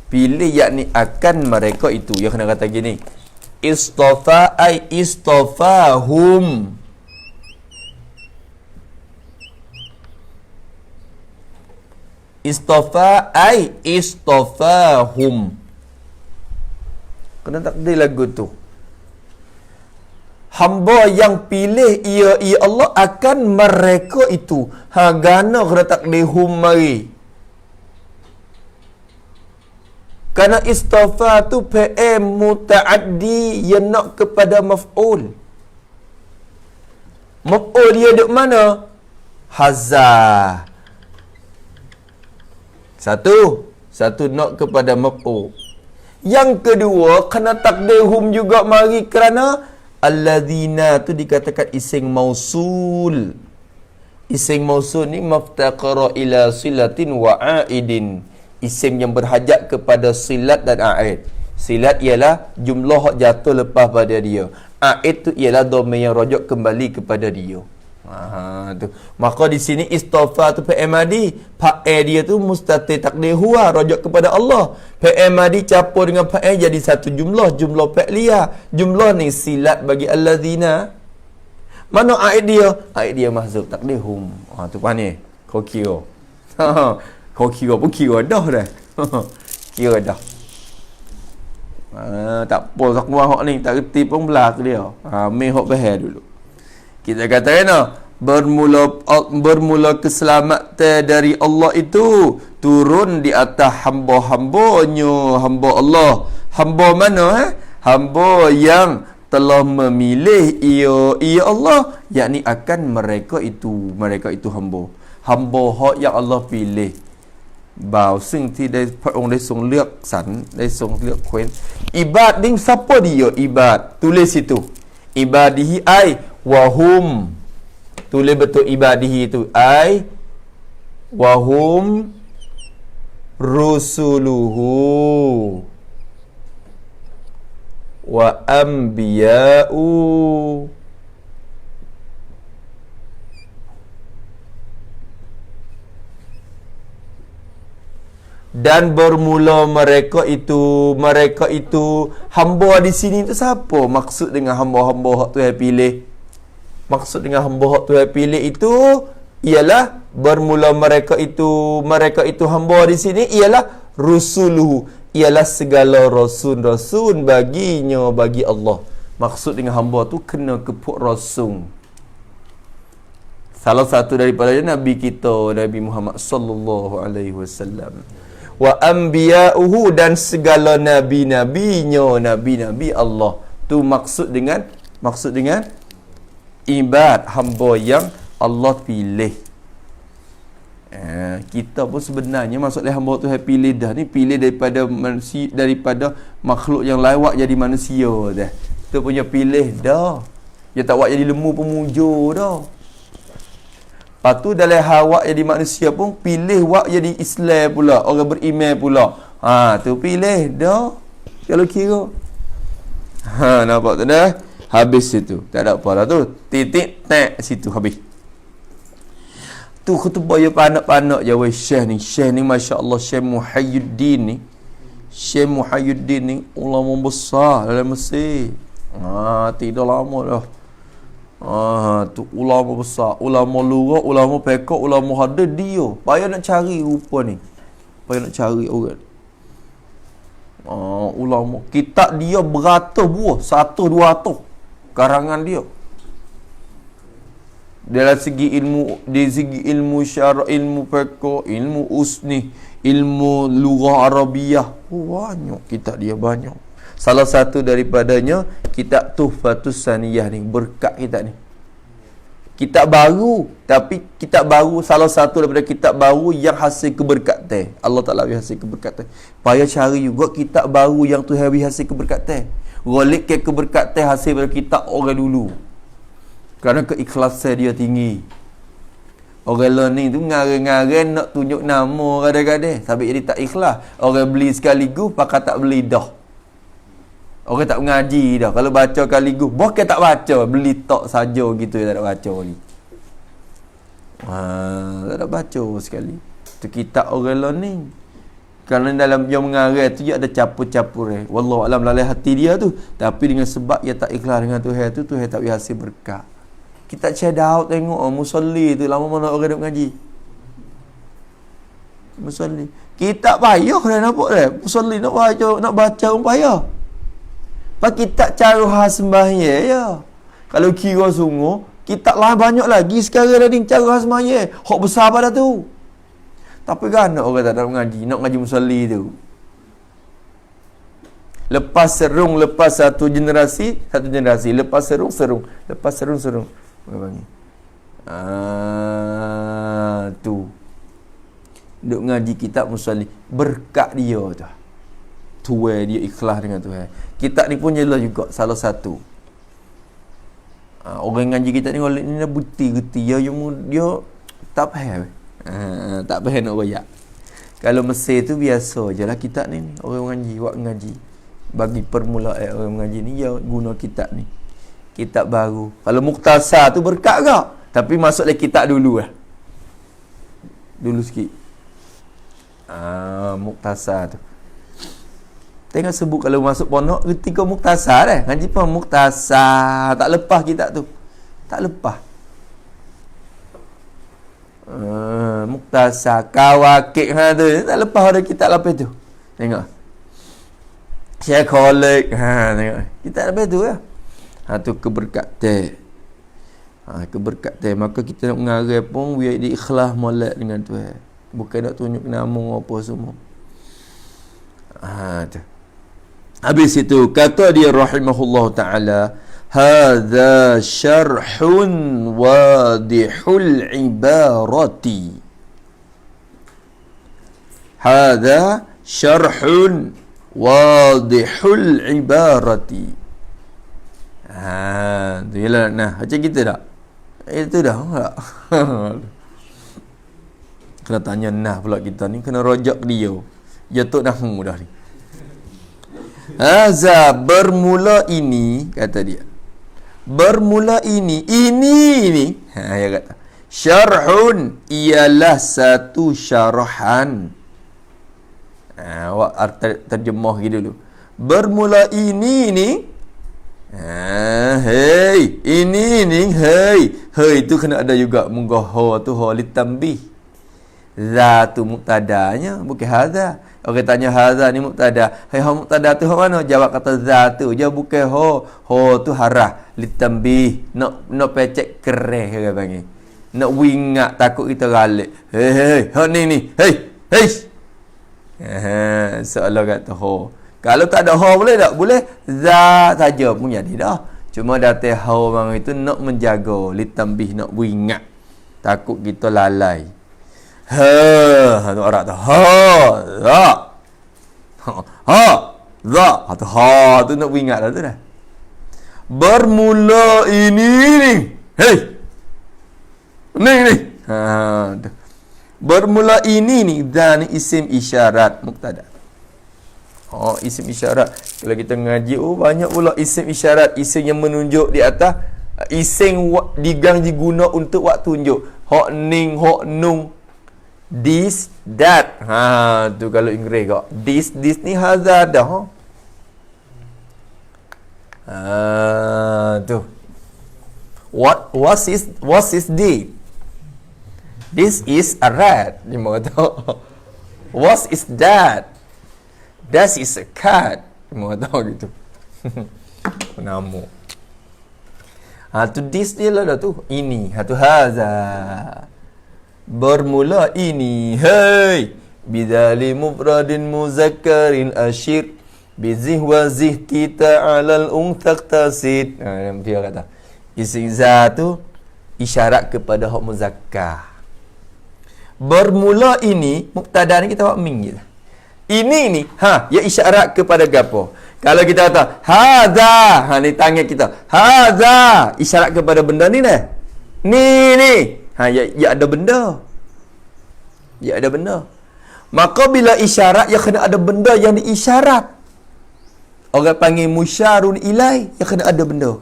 Pilih yakni akan mereka itu. Yang kena kata gini, istafa ay istafahum. Istafa ay istafahum. Kena takdir lagu tu. Hamba yang pilih ia Allah akan mereka itu. Gana kena takdir hum mari. Kerana istafa tu PM muta'addi, yang nak kepada maf'ul. Maf'ul dia duduk mana? Hazah. Satu nak kepada maf'ul. Yang kedua, kena takdir hum juga mari kerana alladzina tu dikatakan ising mausul. Ising mausul ni maftaqara ila silatin wa aidin. Isim yang berhajat kepada silat dan a'id. Silat ialah jumlah hak jatuh lepas pada dia. A'id tu ialah domain yang rujuk kembali kepada dia. Tu. Maka di sini istafa tu PMAD. Fa'il dia tu mustatir takdir huwa, rujuk kepada Allah. PMAD campur dengan fa'il jadi satu jumlah fi'liyah. Jumlah ni silat bagi allazina. Mana a'id dia? A'id dia mahzub takdir hum. Tu pani. Kau kira. Kau kira pun kira dah. Kira dah. Tak apa semua hak ni tak reti pun belak dia. Mai hak bahar dulu. Kita kata kena bermula keselamatan dari Allah itu turun di atas hamba-hambanya, hamba Allah. Hamba mana? Hamba yang telah memilih ia Allah, yakni akan mereka itu hamba. Hamba hak yang Allah pilih. บ่าวซึ่งที่ได้พระองค์ได้ทรงเลือกสรรได้ทรงเลือกเว้นอิบาดดิ้งซัปปอdia ibad tulis itu ibadihi ai wahum tulis betul ibadihi itu ai wahum rusuluhu wa anbiya'u dan bermula mereka itu hamba di sini tu siapa? Maksud dengan hamba-hamba hak Tuhan pilih. Maksud dengan hamba hak Tuhan pilih itu ialah bermula mereka itu hamba di sini ialah rusuluhu, ialah segala rasul baginya, bagi Allah. Maksud dengan hamba tu kena kepuk rasul. Salah satu daripada Nabi kita, Nabi Muhammad sallallahu alaihi wasallam. Wa anbiya'uhu, dan segala nabi-nabinya, nabi-nabi Allah. Tu maksud dengan ibad, hamba yang Allah pilih. Kita pun sebenarnya maksudnya hamba tu pilih dah ni, pilih daripada manusia, daripada makhluk yang lawak jadi manusia dah. Kita punya pilih dah. Dia tak buat jadi lembu pemujur dah. Lepas tu dalam hawak jadi manusia pun pilih wak jadi Islam pula, orang beriman pula. Tu pilih dah. Kalau kira. Nampak tu dah? Habis situ. Tak ada apa lah tu. Titik tak situ habis. Tu khutbah ya panak-panak je weh Syekh ni. Syekh ni masya-Allah, Syekh Muhyiddin ni. Syekh Muhyiddin ni ulama besar dalam Mesir. Tidak lama dah. Tu ulama besar, ulama luar, ulama pekak, ulama hadis dia. Payah nak cari rupa ni. Payah nak cari orang. Ulama kitab dia beratus buah, 100-200 karangan dia. Dalam segi ilmu syara, ilmu pekak, ilmu usni, ilmu lughah Arabiah, banyak kitab dia banyak. Salah satu daripadanya kitab Tuhfatus Saniyah ni, berkat kitab ni. Kitab baru, tapi kitab baru salah satu daripada kitab baru yang hasil keberkatan. Allah Taala bagi hasil keberkatan. Payah cari juga kitab baru yang Tuhan bagi hasil keberkatan. Golik ke keberkatan hasil daripada kitab orang dulu. Kerana keikhlasan dia tinggi. Orang learning tu ngarang-ngarang nak tunjuk nama kadang-kadang sampai jadi tak ikhlas. Orang beli sekaligus pakai tak beli dah. Orang tak mengaji dah. Kalau baca sekaligus, bukan tak baca, beli tok saja gitu tak nak baca ni. Tak nak baca sekali. Tu kitab orang learning. Kerana dalam yang mengarang tu dia ada capur-capur wallahu alam lalai hati dia tu, tapi dengan sebab dia tak ikhlas dengan Tuhan tu, Tuhan tak bagi hasil berkat. Kita check out tengok musalli tu lama mana orang duk ngaji. Musalli. Kita payah dah nampak dah. Musalli nak baca pun payah. Pak kita cara khas sembahyang ya. Kalau kira sungguh, kita lah banyak lagi sekarang dah ni cara khas sembahyang. Hak besar pada tu. Tapi kan orang tak nak ngaji musalli tu. Lepas serung, lepas satu generasi, lepas serung. Lepas serung. Tu. Duk ngaji kitab musalli, berkat dia tu. Tuai dia ikhlas dengan Tuhan. Kitab ni pun jelas juga salah satu. Orang ngaji kitab ni dah bukti-bukti dia tak faham. Tak faham nak royak. Kalau Mesir tu biasa je lah kitab ni. Orang ngaji. Bagi permulaan orang mengaji ni, dia guna kitab ni. Kitab baru. Kalau Mukhtasar tu berkat ke? Tapi masuklah kitab dulu lah. Dulu sikit. Mukhtasar tu. Tengok sebut kalau masuk pondok, ketika Mukhtasar dah. Ngaji pun Mukhtasar. Tak lepas kitab tu. Tak lepas. Mukhtasar Kawakik tu tak lepas ada kitab lapis tu. Tengok Syekh Khalid tengok kitab lapis tu lah. Tu keberkatan. Keberkatan. Maka kita nak mengarang pun biar dia ikhlas molek dengan Tuhan, bukan nak tunjuk nama apa semua. Tu. Habis itu kata dia rahimahullah ta'ala, hadza syarhun wadihul ibarati. Hadza syarhun wadihul ibarati. Tu ialah nah macam kita tak? Itu dah tak? Kena tanya nah pula kita ni, kena rojak dia. Jatuh nahmu dah ni. Hadza bermula ini, kata dia. Bermula ini dia kata syarhun ialah satu syarahan. Awak terjemah gitu dulu. Bermula ini hey itu kena ada juga munggaha tu litambih. Za tu muktadanya, bukan hadza. Orang tanya hadza ni muktada. Hai muktada tu mana? Jawab kata za tu. Dia bukan ho tu harah litambih. Nak pecek kereh ke panggil. Nak wingat takut kita galik. Hey ni. Hey. Seolah kata ho. Kalau tak ada ho boleh tak? Boleh. Za saja pun jadi dah. Cuma datang ho bang itu nak menjaga litambih, nak wingat. Takut kita lalai. Tu orang tu tu nak ingat dah tu dah. Bermula ini hey ni bermula ini ni dan isim isyarat mubtada. Isim isyarat. Kalau kita ngaji banyak pula isim isyarat, isim yang menunjuk di atas, isim digang diguna untuk wak tunjuk. Hok ning, hok nung, this, that. Tu kalau Inggeris kok. This ni hadza dah. Tu. What is this? This is a rat. Dia mau kata. What is that? That is a cat. Dia mau kata gitu. Nama. Tu this dia lah dah tu. Ini. Tu hadza. Bermula ini, hey, bidali mufradin muzakkarin asyir bizih wa zih kita alal untaq tasid. Dia kata isim za tu isyarat kepada hak muzakkar. Bermula ini mubtada ni kita buat min je. Ini ni ya isyarat kepada gapo? Kalau kita kata hadza, ni tangan kita. Hadza, isyarat kepada benda ni dah. Ni. Ya ada benda. Ya ada benda. Maka bila isyarat, ya kena ada benda yang diisyarat. Orang panggil musyarun ilai, ya kena ada benda.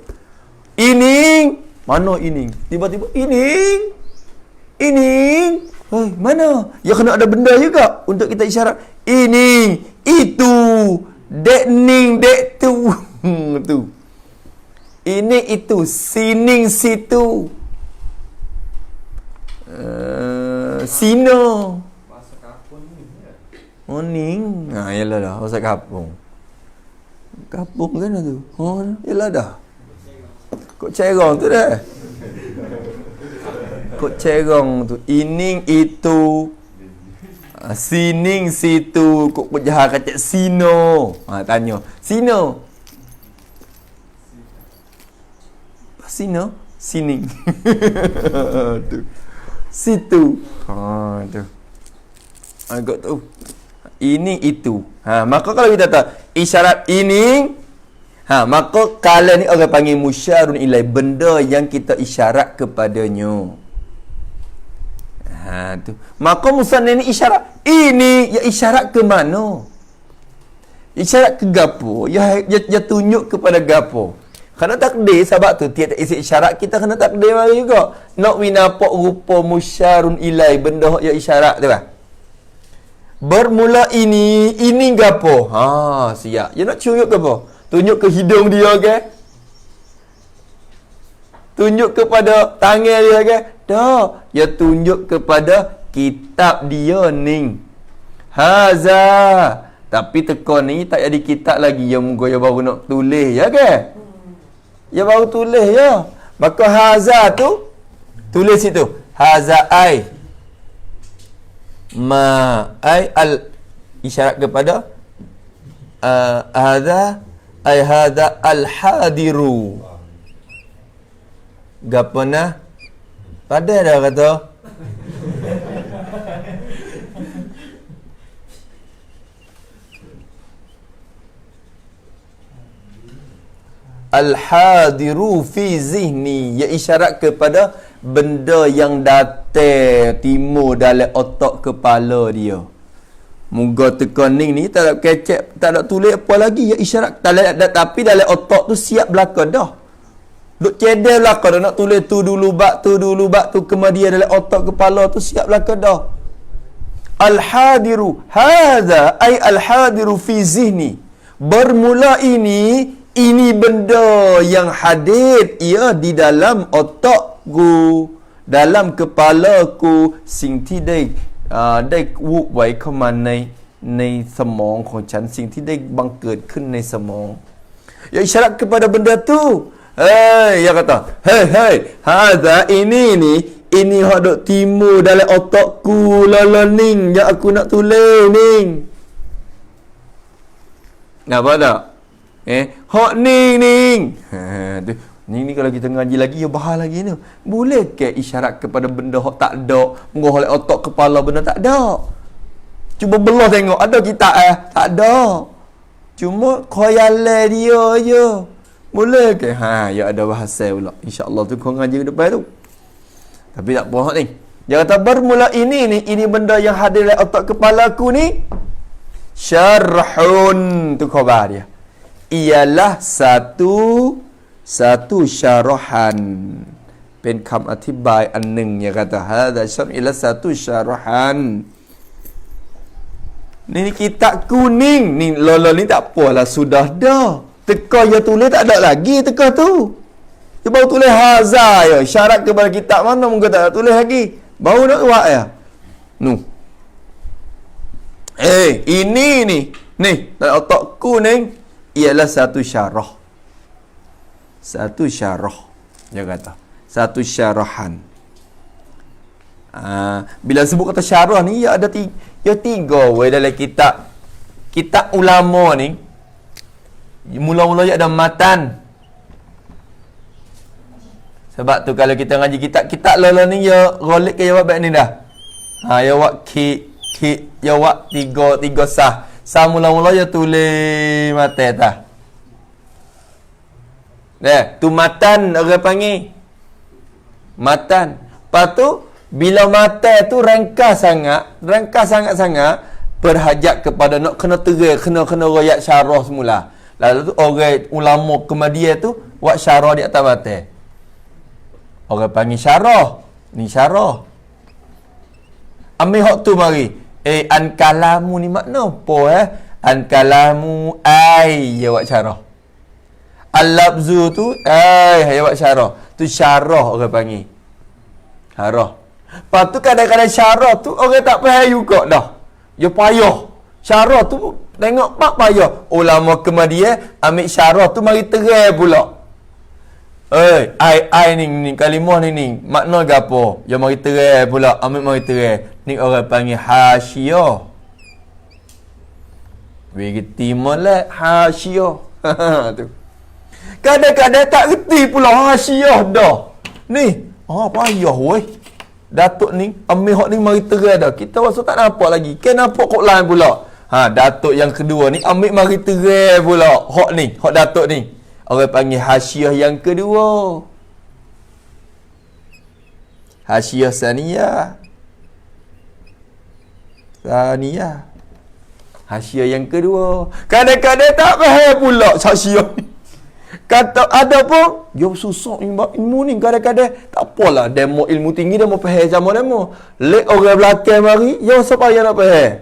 Ining. Mana ining? Tiba-tiba ining. Hei, mana? Ya kena ada benda juga untuk kita isyarat. Ining. Itu. Dek ning, dek tu. Tu. Ini itu. Sining situ. Sino. Bahasa kapun ni ya. Oh, ning. Yalah dah. Bahasa kapung. Kapung kan tu. Oh, yalah dah. Kok cerong tu dah. Kok cerong tu. Ining itu. Sining situ. Kok jahat kata sino. Tanya. Sino. Sino. Sining. Tu. Situ. Tu. Agak tu. Ini itu. Maka kalau kita tahu isyarat ini, maka kala ni orang panggil musyarun ilai, benda yang kita isyarat kepadanya. Tu. Maka musanna ni isyarat. Ini ya isyarat ke mana? Isyarat ke gapo? Ya tunjuk kepada gapo? Kerana takdir, sebab tu tiap isi isyarat kita kena takdir mari juga. Nak winapak rupa musyarun ilai, benda ya isyarat tu lah. Bermula ini gapo? Siap. Ya nak tunjuk ke apa? Tunjuk ke hidung dia ke? Tunjuk kepada tangan dia ke? Tak. Ya tunjuk kepada kitab dia ning. Haza. Tapi teka ni tak ada kitab lagi. Ya muka ya baru nak tulis ya ke? Ya baru tulis ya. Maka haza tu tulis situ. Haza ai. Ma ai al isyarat kepada hadza al hadiru. Gapana? Pada dah kata. Al-hadiru fi zihni, ya isyarat kepada benda yang datang timur dalam otak kepala dia. Moga tekaning ni tak ada kecek, tak ada tulis apa lagi, ya isyarat tapi dalam otak tu siap belakang dah. Duk cedel belakang dah, nak tulis tu dulu bak tu kemudian dalam otak kepala tu siap belakang dah. Al-hadiru hadza ay al-hadiru fi zihni, bermula ini benda yang hadir ia di dalam otakku, dalam kepalaku, สิ่งที่ได้วุบไว้เข้ามาในสมองของฉัน สิ่งที่ได้บังเกิดขึ้นในสมอง ya isyarat kepada benda tu. Ya kata hei hadza ini hadok timur dalam otakku lalaning yang aku nak tulis ning. Nampak tak? Hak ning. Ni kalau kita ngaji lagi, ya bahar lagi ni. Boleh ke isyarat kepada benda hak tak ada? Mengolah otak kepala benda tak ada. Cuba belah tengok, ada kitab tak ada. Cuma khayal dia je. Boleh ke? Ya ada bahasa pula. InsyaAllah tu kau ngaji ke depan tu. Tapi tak apa hak ni. Dia kata bermula ini benda yang hadir dalam otak kepala aku ni. Syarhun tu khabar dia. Ialah satu syarahan. เป็นคำอธิบายอันหนึ่งya kata hadza syarh ila satu syarahan. Ni kitab kuning ni lolo ni tak apalah, sudah dah. Teka ya tulis tak ada lagi teka tu. Dia baru tulis haza ya, syarat kepada kitab mana muka tak ada tulis lagi. Baru nak buat ya. Nu. Ini ni dalam otakku ni ialah satu syarah. Satu syarah. Dia kata. Satu syarahan. Bila sebut kata syarah ni, ya ada tiga dalam kitab ulama ni. Mula-mula ya ada matan. Sebab tu kalau kita ngaji kitab lala ni, ya rolik ke jawab baik ni dah. Ya wak ki ya wak tiga sah. Sah mula-mula ya tulis mata tah. Tu matan orang panggil. Matan. Lepas tu, bila matan tu rangkas sangat-sangat, berhajat kepada nak kena terai, kena royak syarah semula. Lalu tu orang ulama kemudian tu buat syarah di atas matan. Orang panggil syarah. Ni syarah. Ambil hak tu mari. An kalamu ni makna apa An kalamu ya buat syarah. Al-labzu tu ya buat syarah. Tu syarah orang panggil. Syarah. Lepas tu kadang-kadang syarah tu orang tak faham juga dah. Ya payah. Syarah tu tengok mak payah. Ulama kemudian ambil syarah tu mari terai pula. Ai ni kalimah ni makna gapo? Ya mari terai pula, ambil mari terai. Ni orang panggil hasyiah. Begitu molek hasyiah. Tu. Kadang-kadang tak reti pula hasyiah dah. Ni, payah weh. Datuk ni ambil hak ni mari terai dah. Kita rasa tak nampak lagi. Kan nampak kok lain pula. Datuk yang kedua ni ambil mari terai pula. Hak ni, hak datuk ni. Orang panggil hasyiah yang kedua. Hasyiah saniyah. Hasyiah yang kedua. Kadang-kadang tak faham pula hasyiah ni. Kata ada pun, dia susah ilmu ni. Kadang-kadang tak apalah. Demo ilmu tinggi, dia mau faham sama demo. Lek orang belakang mari, dia supaya nak faham.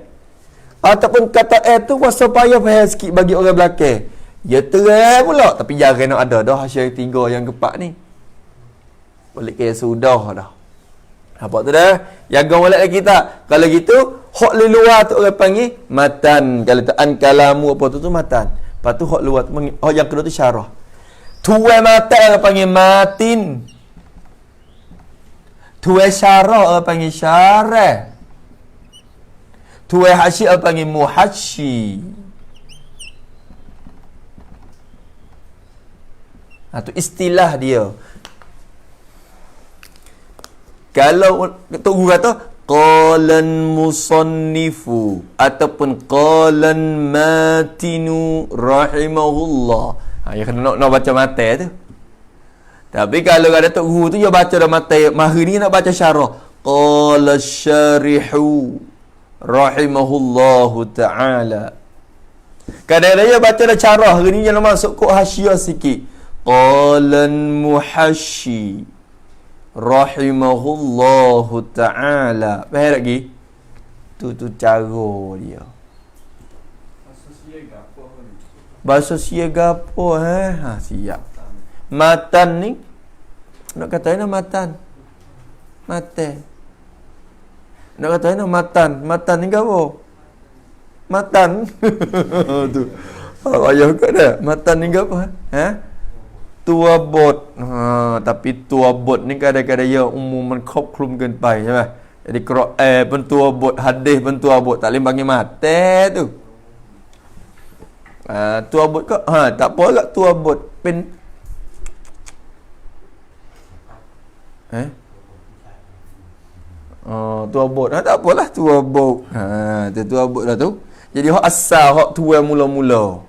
Ataupun kata tu, supaya faham sikit bagi orang belakang. Ya terai pula. Tapi jarang nak ada dah hasyiah yang tiga, yang keempat ni. Balik ke sudah dah. Apa tu dah? Jaga molek lagi tak? Kalau gitu, hak li luar tu orang panggil matan. Kalau tu an kalamu apa tu matan. Lepas tu hak luar tu panggil, hak yang kedua tu syarah. Tuai matan orang panggil matin. Tuai syarah orang panggil syarah. Tuai hasyi orang panggil muhasyi. Itu istilah dia. Kalau Tok Guru kata qalan musannifu ataupun qalan matinu rahimahullah. Ya kena nak baca mata tu. Tapi kalau ada Tok Guru tu dia baca dah mata, mahir ni nak baca syarah. Qala syarihu rahimahullahu taala. Kadang-kadang dia baca dah syarah, hari ni jangan masuk kok hasyiah sikit. Qalan muhasyi rahimahullahu ta'ala. Faham lagi? Tu cara dia. Bahasa siaga apa siap. Matan ni nak kata matan. Mate. Nak kata matan. Matan ni apa? Matan. Tu. Ayah kat dah. Matan ni apa? Tua bot. Tapi tua bot ni kadang-kadang ya umuman kop klum เกินไป ใช่ไหม Jadi Quran pun tua bot, hadis pun tua bot, tak boleh panggil mate tu. Tua bot ke? Tak apa agak tua bot. Pen tua bot. Tak apalah tua bot. Tu tua bot dah tu. Jadi hak asal, hak tua mula-mula.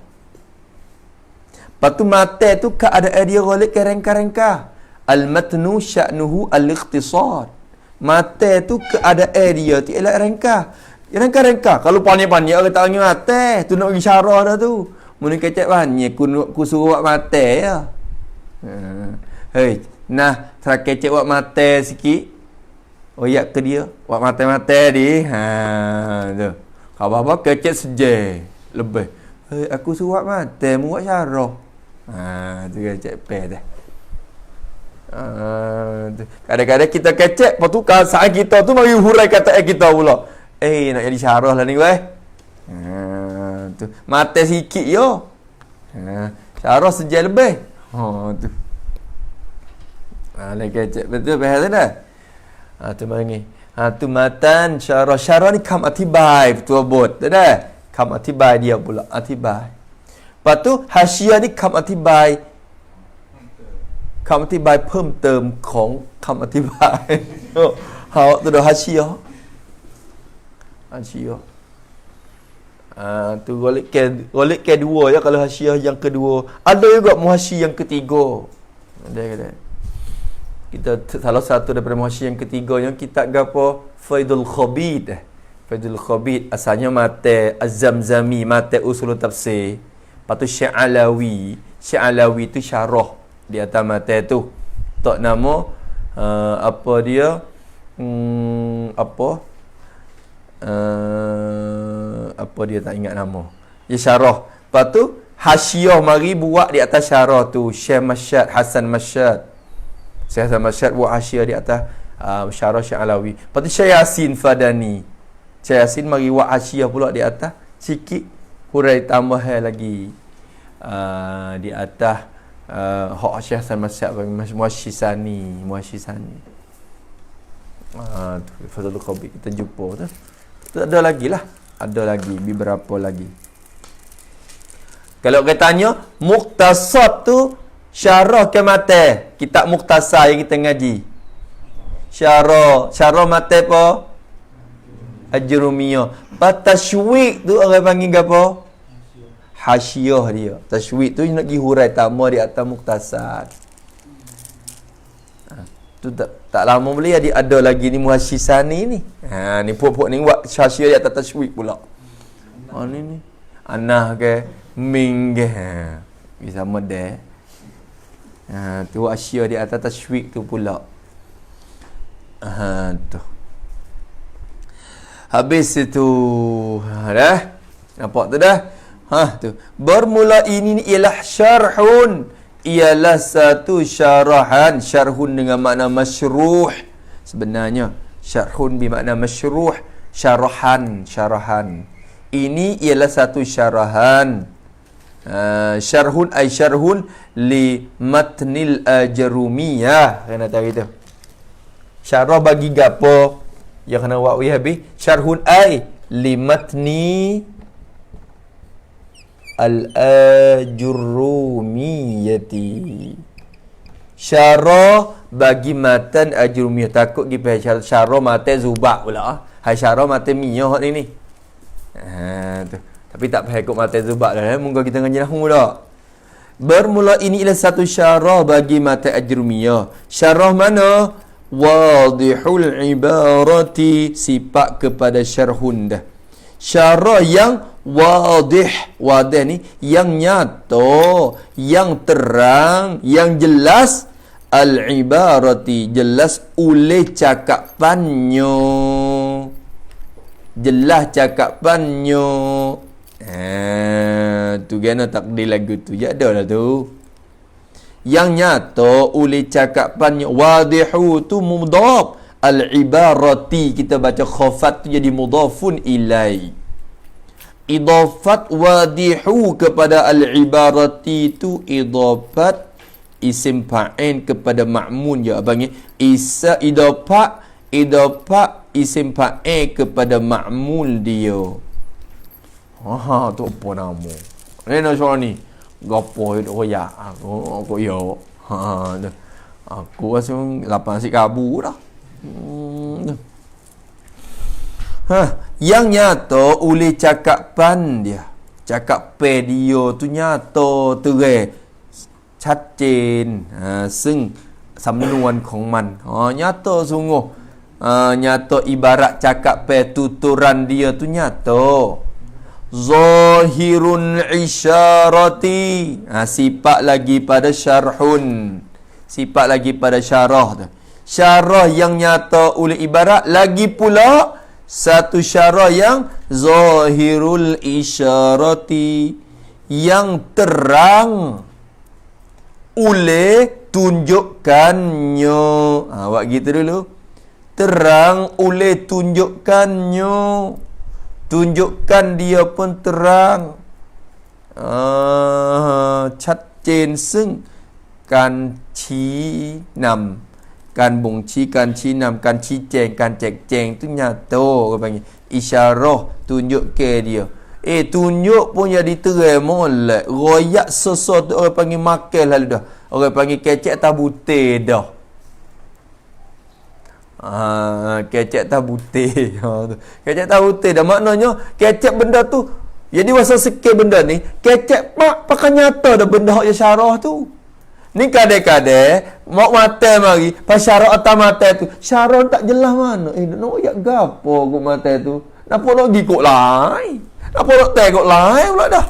Patu mata tu keadaan dia golek ke rengka-rengka. Al-matnu sya'nuhu al-ikhtisar. Mata tu keadaan dia tu ialah rengka. Rengka-rengka. Kalau panjang-panjang orang tak panggil mata, tu nak pergi syarah dah tu. Mula kecek banyak ku suruh buat mata ya. Hei, nah, tak kecek buat mata sikit. Oyak ke dia, buat mata-mata dia. Tu. Kalau apa kecek sejak lebih. Hei, aku suruh buat mata, mu buat syarah. Tu kecek peh dah. Kadang-kadang kita kecek, lepas tu saat kita tu mari hurai kata kita pula. Nak jadi syarah lah ni weh. Tu. Mata sikit yo. Syarah sejak lebih. Tu. Lagi kecek betul faham dah. Tu mari. Tu matan syarah. Syarah ni kam atibai betul bot. Dah. Kam atibai dia pula. Atibai. Lepas tu hasyiah ni kam atibai. คำอธิบายเพิ่มเติมของคำอธิบายเฮาตัวฮัชชิโยฮัชชิโย Tu golek kedua ya kalau hasyiah yang kedua. Ada juga muhasyi yang ketiga. Ada kata. Kita salah satu daripada muhasyi yang ketiga yang kitab gapo? Faidul Khabid. Faidul Khabid asalnya mate Az-Zamzami, mate usul tafsir. Patu Syekh Alawi. Syekh Alawi tu syarah di atas mate tu. Tak nama apa dia? Apa dia tak ingat nama. Dia syarah. Lepas tu hasyiah mari buat di atas syarah tu Syekh Masyad Hasan Masyad. Syekh Hasan Masyad buat hasyiah di atas syarah Syekh Alawi. Lepas tu Syekh Yasin Fadani. Syekh Yasin mari buat hasyiah pula di atas sikit hurai tambah lagi di atas hak Syekh Hasan Masyad bagi Muasyisani. Tu Fadlul Khabir kita jumpa tu. Ada lagi lah. Ada lagi. Beberapa lagi. Kalau kita tanya, Muqtasad tu syarah ke mate? Kitab Muqtasad yang kita ngaji. Syarah mate apa? Ajrumiyah. Tashwiq tu orang panggil apa? Hasyiah dia. Tashwiq tu nak pergi hurai tambah di atas Muqtasad. Tu tak lama boleh ada lagi ni Muhasyisani ni. Ni puak-puak ni buat hasyiah di atas tashwiq pula. Ni anah ke ming ke sama dah. Tu hasyiah di atas tashwiq tu pula. Tu. Habis itu dah. Nampak tu dah. Tu. Bermula ini ialah syarhun, ialah satu syarahan. Syarhun dengan makna masyruh. Sebenarnya syarhun bermakna masyruh, syarahan. Ini ialah satu syarahan. Syarhun ay syarhun li matnil ajrumiyah. Kena tahu itu. Syarah bagi gapo? Yang kena buat habis. Syarhun ay li matni al-ajrumiyati. Syarah bagi matan ajrumiyah. Takut kita syarah matan zubak pula. Hai syarah matan miyah ni. Tu. Tapi tak payah ikut matan zubak dah. Moga kita ngaji nahwu dah. Bermula ini ialah satu syarah bagi matan ajrumiyah. Syarah mana? Wadihul ibarati. Sifat kepada syarhun dah. Syarah yang wadih ni yang nyata, yang terang, yang jelas. Al-ibarati, jelas oleh cakapannya. Jelas cakapannya. Tu gana takdir lagu tu. Ya ada lah tu. Yang nyata oleh cakapannya. Wadihu tu mudhaf. Al-ibarati, kita baca khafat tu jadi mudhafun ilai. Idafat wadihu kepada al-ibarati tu idafat isim fa'il kepada ma'mun je abang. Idafat isim fa'il kepada ma'mul dia. Tu apa nama? Ni nak suara ni. Gapo itu ya? Aku yo. Aku rasa lapang nasi kabu dah. Yang nyata oleh cakapan dia. Cakapan dia tu nyata terang. ชัดเจนซึ่งสำนวนของมันnyata sungguh nyata ibarat cakap tuturan dia tu nyata zahirun isyarati sifat lagi pada syarhun sifat lagi pada syarah tu syarah yang nyata oleh ibarat lagi pula satu syarah yang zahirul isyarati yang terang oleh tunjukkannya. Buat gitu dulu. Terang oleh tunjukkannya. Tunjukkan dia pun terang. ชัดเจนซึ่งการชี้นำการบ่งชี้การชี้นำการชี้แจงการแจกแจงtu nyata orang panggil isyarah tunjuk ke dia tunjuk pun jadi terang molek royak sesuatu orang panggil makan lalu dah orang panggil kecek tabute dah kecek tabute kecek tabute dah maknanya kecek benda tu Jadi masa sikit benda ni, kecek pak pakai nyata dah benda hak syarah tu. Ni kadang-kadang mak mata mari, pas syarah atas mata tu, syarah tak jelas mana. Nak yak gapo kok mata tu. Napa nak gi kok lain? Napa nak tengok lain pula dah.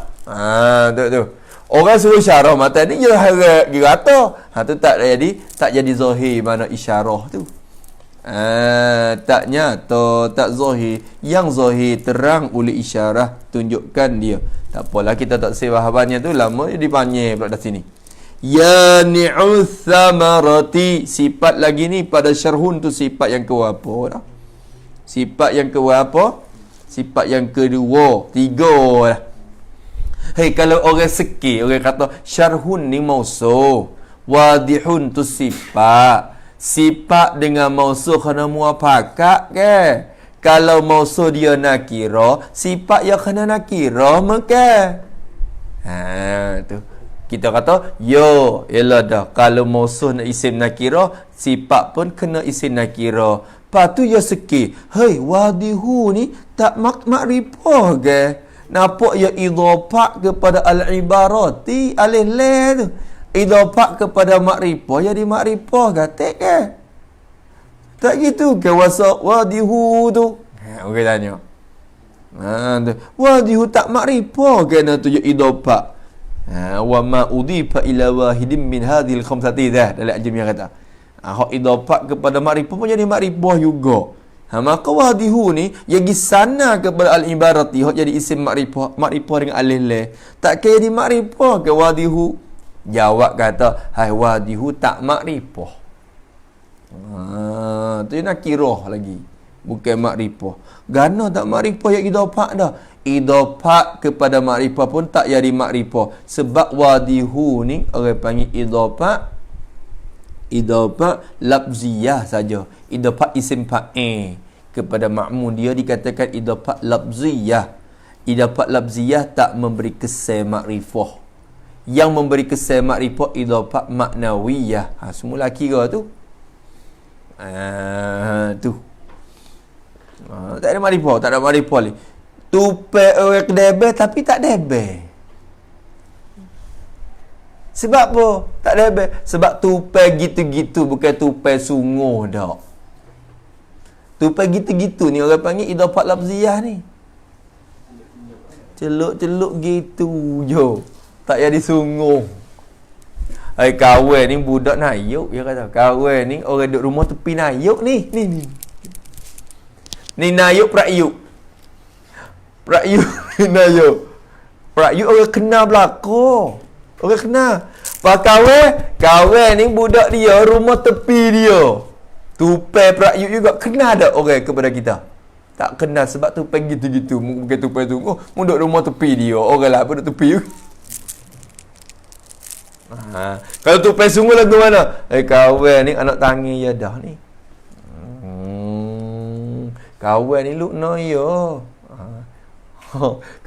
Tu. Orang suruh syarah mata ni je harap gi rata. Tu tak jadi zahir mana isyarah tu. Tak nyata, tak zahir. Yang zahir terang oleh isyarah, tunjukkan dia. Tak apalah, kita tak sewa habannya tu, lama dia dipanggil pula dah sini. Ya ni'us samarati. Sifat lagi ni pada syarhun tu sifat yang ke-apa dah? Sifat yang ke-apa? Sifat yang kedua, 3 lah. Hei, kalau orang seki, orang kata syarhun ni mausuh, wadihun tu sifat. Sifat dengan mausuh kena muafakat ke? Kalau mausuh dia nakira, sifat ya kena nakira maka. Tu. Kita kata, yalah dah. Kalau mausuh nak isim nakira, sifat pun kena isim nakira. Lepas tu ya seki. Hei, wadihu ni tak makrifah ke? Nampak ya idhafah kepada al-ibarati alih la tu. Idhafah kepada makrifah ya di makrifah gatek ke? Tak gitu ke wadihu tu? Orang tanya. Wadihu tak makrifah ke na tu ya idhafah? Wa ma udhifa ila wahidin min hadhil khamsati dah dalam ajamiyah kata. Hak idhafah kepada makrifah pun jadi makrifah juga. Maka wadihu ni yagi sana kepada al-ibarati hak jadi isim makrifah dengan alif la. Tak kaya di makrifah ke wadihu? Jawab kata, hai wadihu tak makrifah. Tu nakirah lagi. Bukan makrifah. Gana tak makrifah yang idhafah dah. Idhafah kepada makrifah pun tak jadi makrifah. Sebab wadihu ni orang panggil idhafah labziyah saja. Idhafah isim fa'il kepada ma'mun dia dikatakan idhafah labziyah. Idhafah labziyah tak memberi kesan makrifah. Yang memberi kesan makrifah idhafah maknawiyah. Semula kira tu. Tu. Tak ada makrifah, tak ada makrifah ni. Tupai orang kedebel tapi tak debel. Sebab apa? Tak debel. Sebab tupai gitu-gitu bukan tupai sungguh dak. Tupai gitu-gitu ni orang panggil idhafah lafziyah ni. Celuk-celuk gitu je. Tak jadi sungguh. Hai kawan ni budak nayuk dia kata. Kawan ni orang duduk rumah tepi nayuk ni. Ni nayuk prakyuk. Prakyuk nayuk. Prakyuk orang kenal belakang. Orang kenal. Pak kawan ni budak dia rumah tepi dia. Tupai prakyuk juga kenal tak orang kepada kita? Tak kenal sebab tupai gitu-gitu. Bukan tupai tu. Duduk rumah tepi dia. Orang lah duduk tepi juga. Kalau tupai sungguh lagu mana? Kawan ni anak tangi ya dah ni. Kawan ni lukna ya.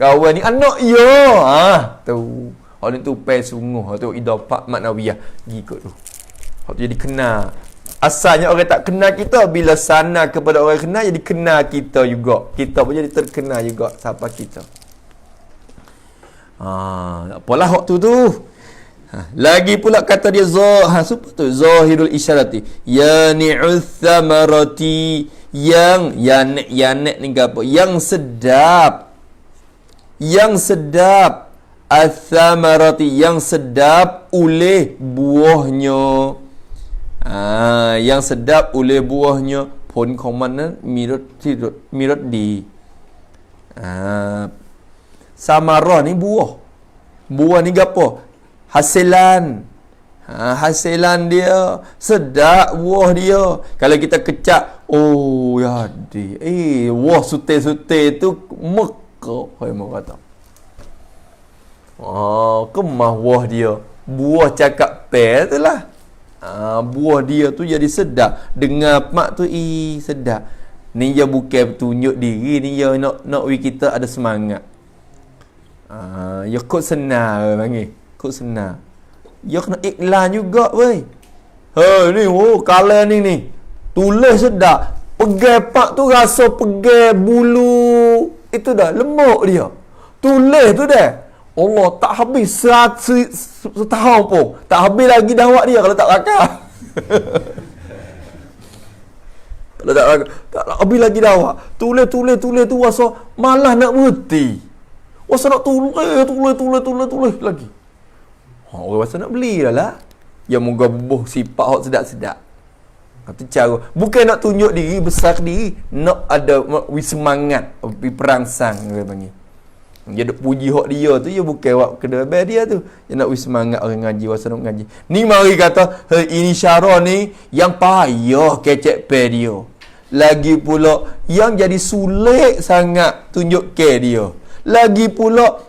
Kawan ni anak ya. Tu. Hak ni tupai sungguh. Tu idhafah maknawiyah. Gikut tu. Hak tu jadi kenal. Asalnya orang tak kenal kita, bila sana kepada orang kenal jadi kenal kita juga. Kita pun jadi terkenal juga siapa kita. Tak apalah waktu tu. Lagi pula kata dia super tu zahirul isyarati yani'us samarati yang yanek ni apa? Yang sedap as-samarati yang sedap oleh buahnya. Yang sedap oleh buahnya pun komanan mirot di samarah ni buah ni apa? Hasilan dia sedap buah dia. Kalau kita kecap, oh ya di buah sute tu mekak hai mau kata. Kemah buah dia. Buah cakap pel tu lah. Buah dia tu jadi sedap. Dengar mak tu sedap. Ni dia bukan tunjuk diri, ni dia nak kita ada semangat. Ya kod senang panggil. Kod senang. Ya kena iklan juga weh. Ni color ni. Tulis sedap. Pegai pak tu rasa pegai bulu. Itu dah lemuk dia. Tulis tu dah. Allah tak habis setahun pun. Tak habis lagi dawat dia kalau tak rakam. Kalau tak habis lagi dawat. Tulis tu rasa malah nak berhenti. Rasa nak tulis lagi. Orang rasa nak beli dah lah. Yang moga bubuh sifat hak sedap-sedap. Itu cara. Bukan nak tunjuk diri, besar diri. Nak ada semangat. Perangsang dia panggil. Dia duk puji hak dia tu. Dia bukan wak kedai dia tu. Dia nak semangat orang ngaji. Rasa nak ngaji. Ni mari kata, ini syarah ni yang payah kecek pe dia. Lagi pula yang jadi sulit sangat tunjuk ke dia. Lagi pula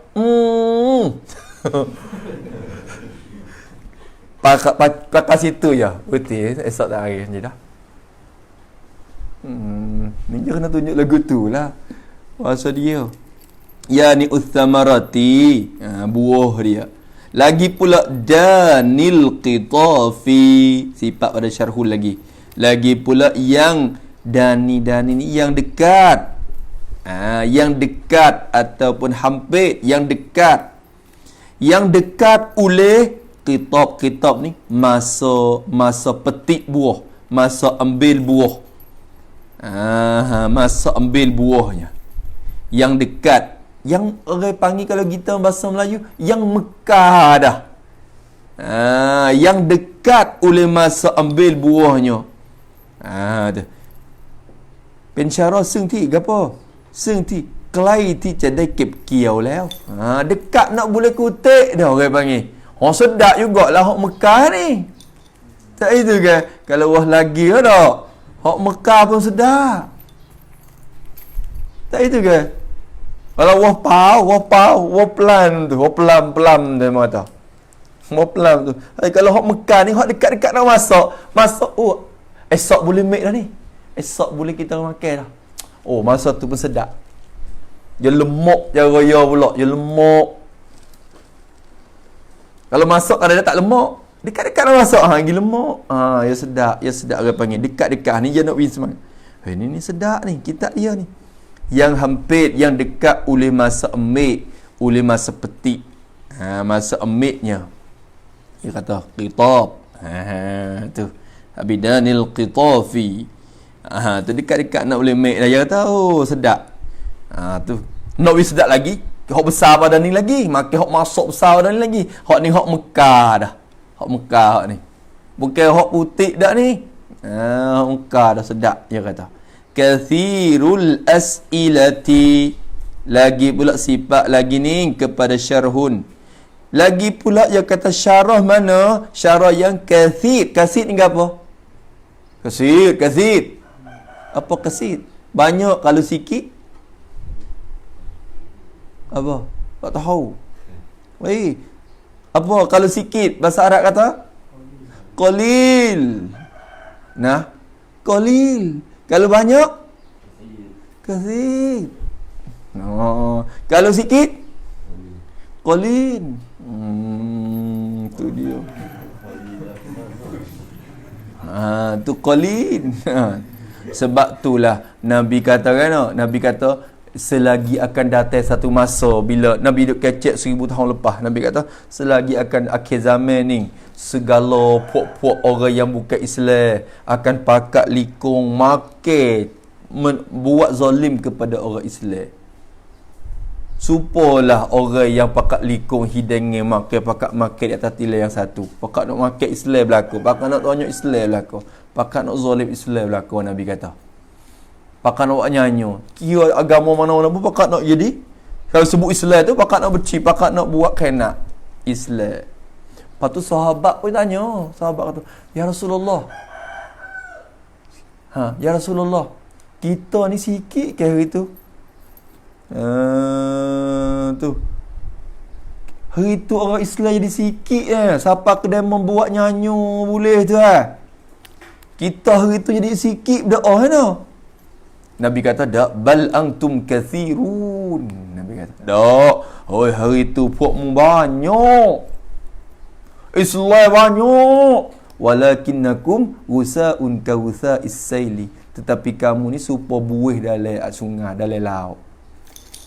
pakai situ je. Betul. Esok tak hari je dah. Ni je kena tunjuk lagu tu lah. Masa dia. Ya ni uthamarati. Buah dia. Lagi pula danil qitafi. Sifat pada syarhul lagi. Lagi pula yang dani ni yang dekat. Yang dekat ataupun hampir. Yang dekat oleh kitab ni masa petik buah, masa ambil buah. Masa ambil buahnya. Yang dekat, yang orang panggil kalau kita bahasa Melayu, yang Mekah dah. Yang dekat oleh masa ambil buahnya. Tu. Pensyarah seng ti gapo? Seng ti kelai ti cadai kep kiauแล้ว. Dekat nak boleh kutik dah orang panggil. Sedap jugalah hak Mekah ni. Tak itu ke? Kalau wah lagi ke tak? Hak Mekah pun sedap. Tak itu ke? Kalau wah pelan tu. Wah pelan dia kata. Wah pelan tu. Kalau hak Mekah ni, hak dekat-dekat nak masak. Esok boleh make dah ni. Esok boleh kita makan dah. Masa tu pun sedap. Dia lemak cara raya pula. Dia lemak. Kalau masak kadang dia tak lemak. Dekat-dekat nak masak. Lagi lemak. Ya sedap. Ya sedap orang panggil. Dekat-dekat ni dia nak win semangat. Ni sedap ni. Kitab dia ni. Yang hampir, yang dekat oleh masa emik. Oleh masa petik. Masa emiknya. Dia kata kitab. Tu. Abidanil qitafi. Tu dekat-dekat nak boleh make dah. Dia kata sedap. Tu. Nak win sedap lagi. Hak besar pada ni lagi. Makin hak masuk besar pada ni lagi. Hak ni hak Mekah dah. Hak Mekah hak ni. Bukan hak putih dah ni. Hak Mekah dah sedap. Dia kata. Kathirul as'ilati. Lagi pula sifat lagi ni kepada syarhun. Lagi pula dia kata syarah mana? Syarah yang kathir. Kathir ni apa? Kathir. Apa kathir? Banyak kalau sikit? Apa? Tak tahu. Apa kalau sikit? Bahasa Arab kata? Qalil. Nah, qalil. Kalau banyak? Kathir. Kalau sikit? Qalil. Tu dia. Tu qalil. Sebab itulah Nabi kata kan, Nabi kata selagi akan datang satu masa bila Nabi duk kecek 1000 tahun lepas, Nabi kata selagi akan akhir zaman ni segala puak-puak orang yang bukan Islam akan pakat likung makan buat zalim kepada orang Islam. Supalah orang yang pakat likung hidangnya pakat makan di atas tirai yang satu, pakat nak makan Islam berlaku, pakat nak tanya Islam berlaku, pakat nak zalim Islam berlaku. Nabi kata pakat nak buat nyanyi, kira agama mana-mana pun pakat nak jadi. Kalau sebut Islam tu pakat nak berci, pakat nak buat kena Islam. Lepas tu sahabat pun tanya, sahabat kata, Ya Rasulullah, Ya Rasulullah, kita ni sikit ke hari tu? Tu hari tu orang Islam jadi sikit siapa kedai membuat nyanyi boleh tu kita hari tu jadi sikit berdoa kan. Nabi kata dak, bal antum kathirun. Nabi kata dak, hari tu puakmu banyak, Islam banyak, walakinnakum ghusaun ka ghusaa'is saili, tetapi kamu ni serupa buih dalam sungai, dalam laut.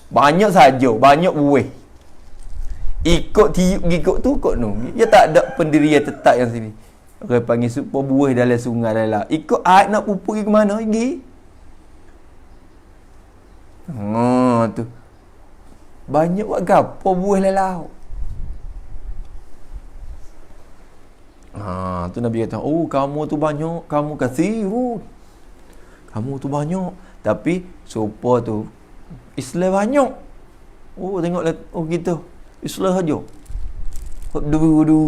Banyak saja, banyak buih. Ikut tiup giguk tu kot no. Dia tak ada pendirian tetap yang sini. Orang panggil super buih dalam sungai dalam. Ikut air nak pupuk pergi ke mana pergi. Tu. Banyak buat gapo buih dalam laut. Tu Nabi kata, "Oh, kamu tu banyak, kamu kathirun. Kamu tu banyak, tapi supa tu Islam banyak." Oh, tengoklah kita. Islam saja. Du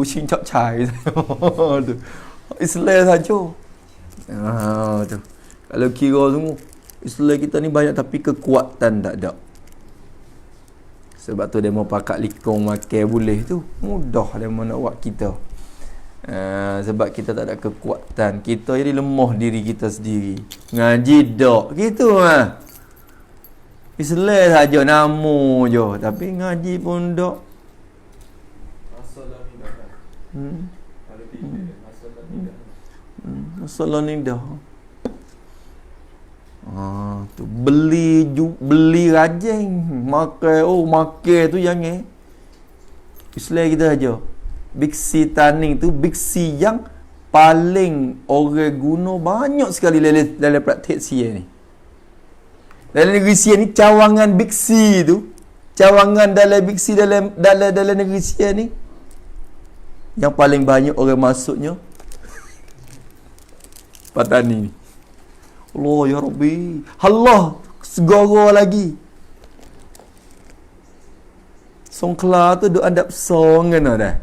cincap cai. Tu. Islam saja. Tu. Kalau kira semua Islam kita ni banyak tapi kekuatan tak ada. Sebab tu dia mau pakat likung makan boleh tu. Mudah dia mau nak buat kita. Sebab kita tak ada kekuatan. Kita jadi lemah diri kita sendiri. Ngaji dak gitu Islam saja nama je, tapi ngaji pun dak. Masalah ni dah kan. Ada tidak masalah ni dah. Masalah ni dah. Tu beli rajin, makan tu jangan. Islam kita aja. Biksi taning tu biksi yang paling orang guna banyak sekali dalam praktik sia ni. Dalam negeri sia ni cawangan biksi tu, cawangan dalam biksi dalam negeri sia ni yang paling banyak orang masuknya Patani ni. Allah ya Rabbi. Allah segara lagi. Songkla tu duk adap song kan dah.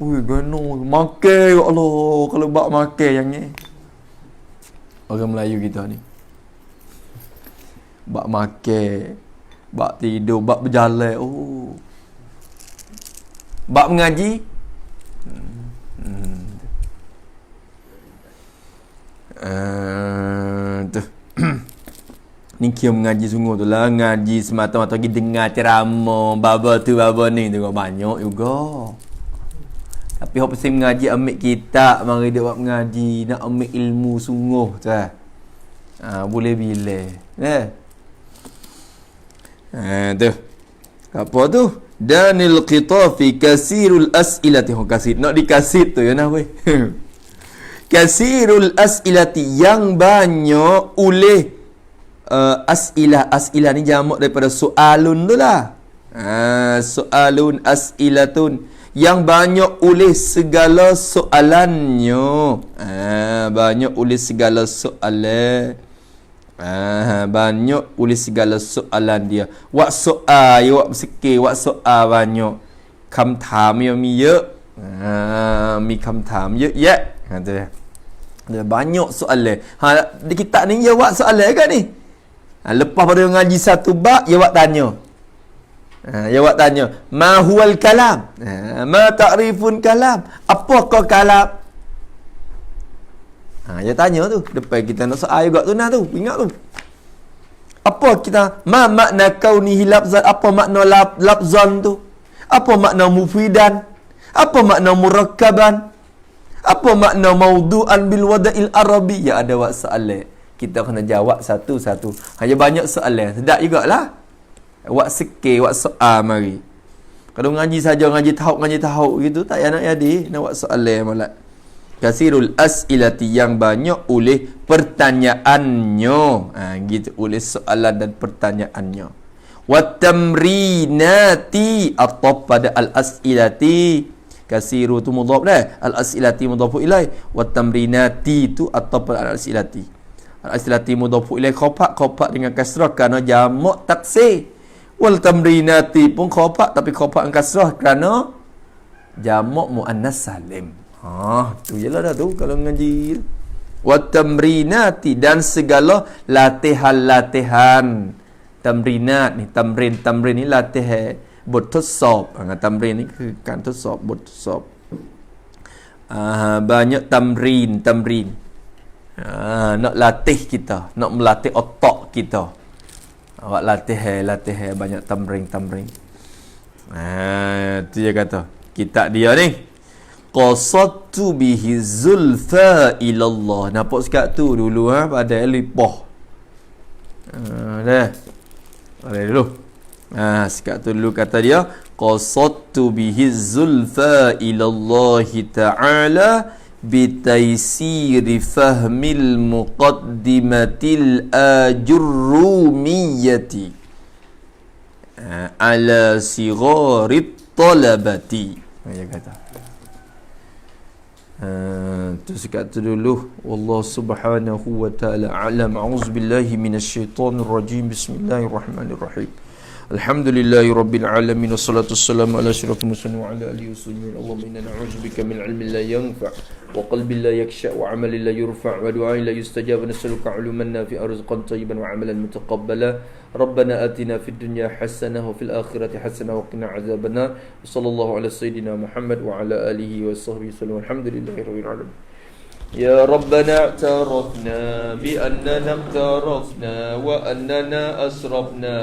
Ui gano makan ya Allah kalau bak makan yang ni. Orang Melayu kita ni. Bak makan, bak tidur, bak berjalan. Bak mengaji. Tu. Ni kira mengaji sungguh tu lah. Ngaji semata-mata pergi dengar ceramah baba tu baba ni tu banyak juga. Tapi hok pasal mengaji ambil kitab, mari dia buat mengaji, nak ambil ilmu sungguh tu. Boleh bila. Tu. Apa tu? Danil qitafi kasirul as'ilati. Kasir nak dikasih tu ya nah weh. Kasirul as'ilati yang banyak oleh as'ilah ni jamak daripada soalun tu lah. Soalun as'ilatun yang banyak oleh segala soalannya. Banyak oleh segala soalan. Banyak oleh segala soalan dia. Wak soal, ya wak sikit, wak soal banyak. Kamtham ya mi ya. Mi kamtham ya ya. Tu. Ada banyak soalan. Di kitab ni ya wak soalan kan ni? Lepas pada ngaji satu bab, ya wak tanya. Ya wak tanya, ma huwal kalam? Ma ta'rifun kalam? Apakah kalam? Ya tanya tu. Depan kita nak soal juga tu nah tu. Ingat tu. Apa kita ma makna kaunihi lafzan? Apa makna lafzan tu? Apa makna mufidan? Apa makna murakkaban? Apa makna maudu'an bil wada'il arabi? Ya ada wak soalan. Kita kena jawab satu-satu. Hanya banyak soalan. Sedap jugalah. Wak sikit, wak soal mari. Kalau ngaji saja, ngaji tahu gitu, tak payah nak jadi. Nak wak soalan malah. Kasirul as'ilati yang banyak oleh pertanyaannya. Gitu. Oleh soalan dan pertanyaannya. Watamrinati atau pada al-as'ilati. Kasiru tu mudhaf dah. Al-as'ilati mudhafu ilaih. Watamrinati tu atau pada al-as'ilati. Al-as'ilati mudhafu ilaih khopak dengan kasrah kerana jamak taksir. Wal tamrinati pun khopak tapi khopak dengan kasrah kerana jamak muannas salim. Tu jelah dah tu kalau ngaji. Wat tamrinati dan segala latihan-latihan. Tamrinat ni tamrin ni latihan bot ทดสอบ tamrin niคือการทดสอบบททดสอบ banyak tamrin nak latih kita, nak melatih otak kita. Awak latih banyak tamrin. Tu dia kata kitab dia ni qasadtu bihi zulfa ilallah. Nampak sekat tu dulu pada lipah. Dah. Ada dulu. Sekat tu dulu kata dia qasadtu bihi zulfa ila Allah ta'ala bitaysiri fahmil muqaddimatil ajurrumiyati ala sigharit talabati. Dia kata tu sekat tu dulu. Wallahu subhanahu wa ta'ala a'lam. A'udzubillahi minasyaitonir rajim. Bismillahirrahmanirrahim. Alhamdulillahi rabbil alamin wassalatu wassalamu ala asyrafil mursalin wa ala alihi wasallam. Allahumma inna na'udzubika min ilmin la yanfa' wa qalbin la yakhsha wa 'amalin la yurfa' wa du'ain la yustajab. Nas'aluka 'uluman nafi'an rizqan tayyiban wa 'amalan mutaqabbala. Rabbana atina fid dunya hasanah wa fil akhirati hasanah wa qina 'adzabannar. Sallallahu ala sayyidina Muhammad wa ala alihi wa sahbihi wasallam. Alhamdulillahi rabbil alamin. يا ربنا اعترفنا بأننا اقترفنا وأننا أسرفنا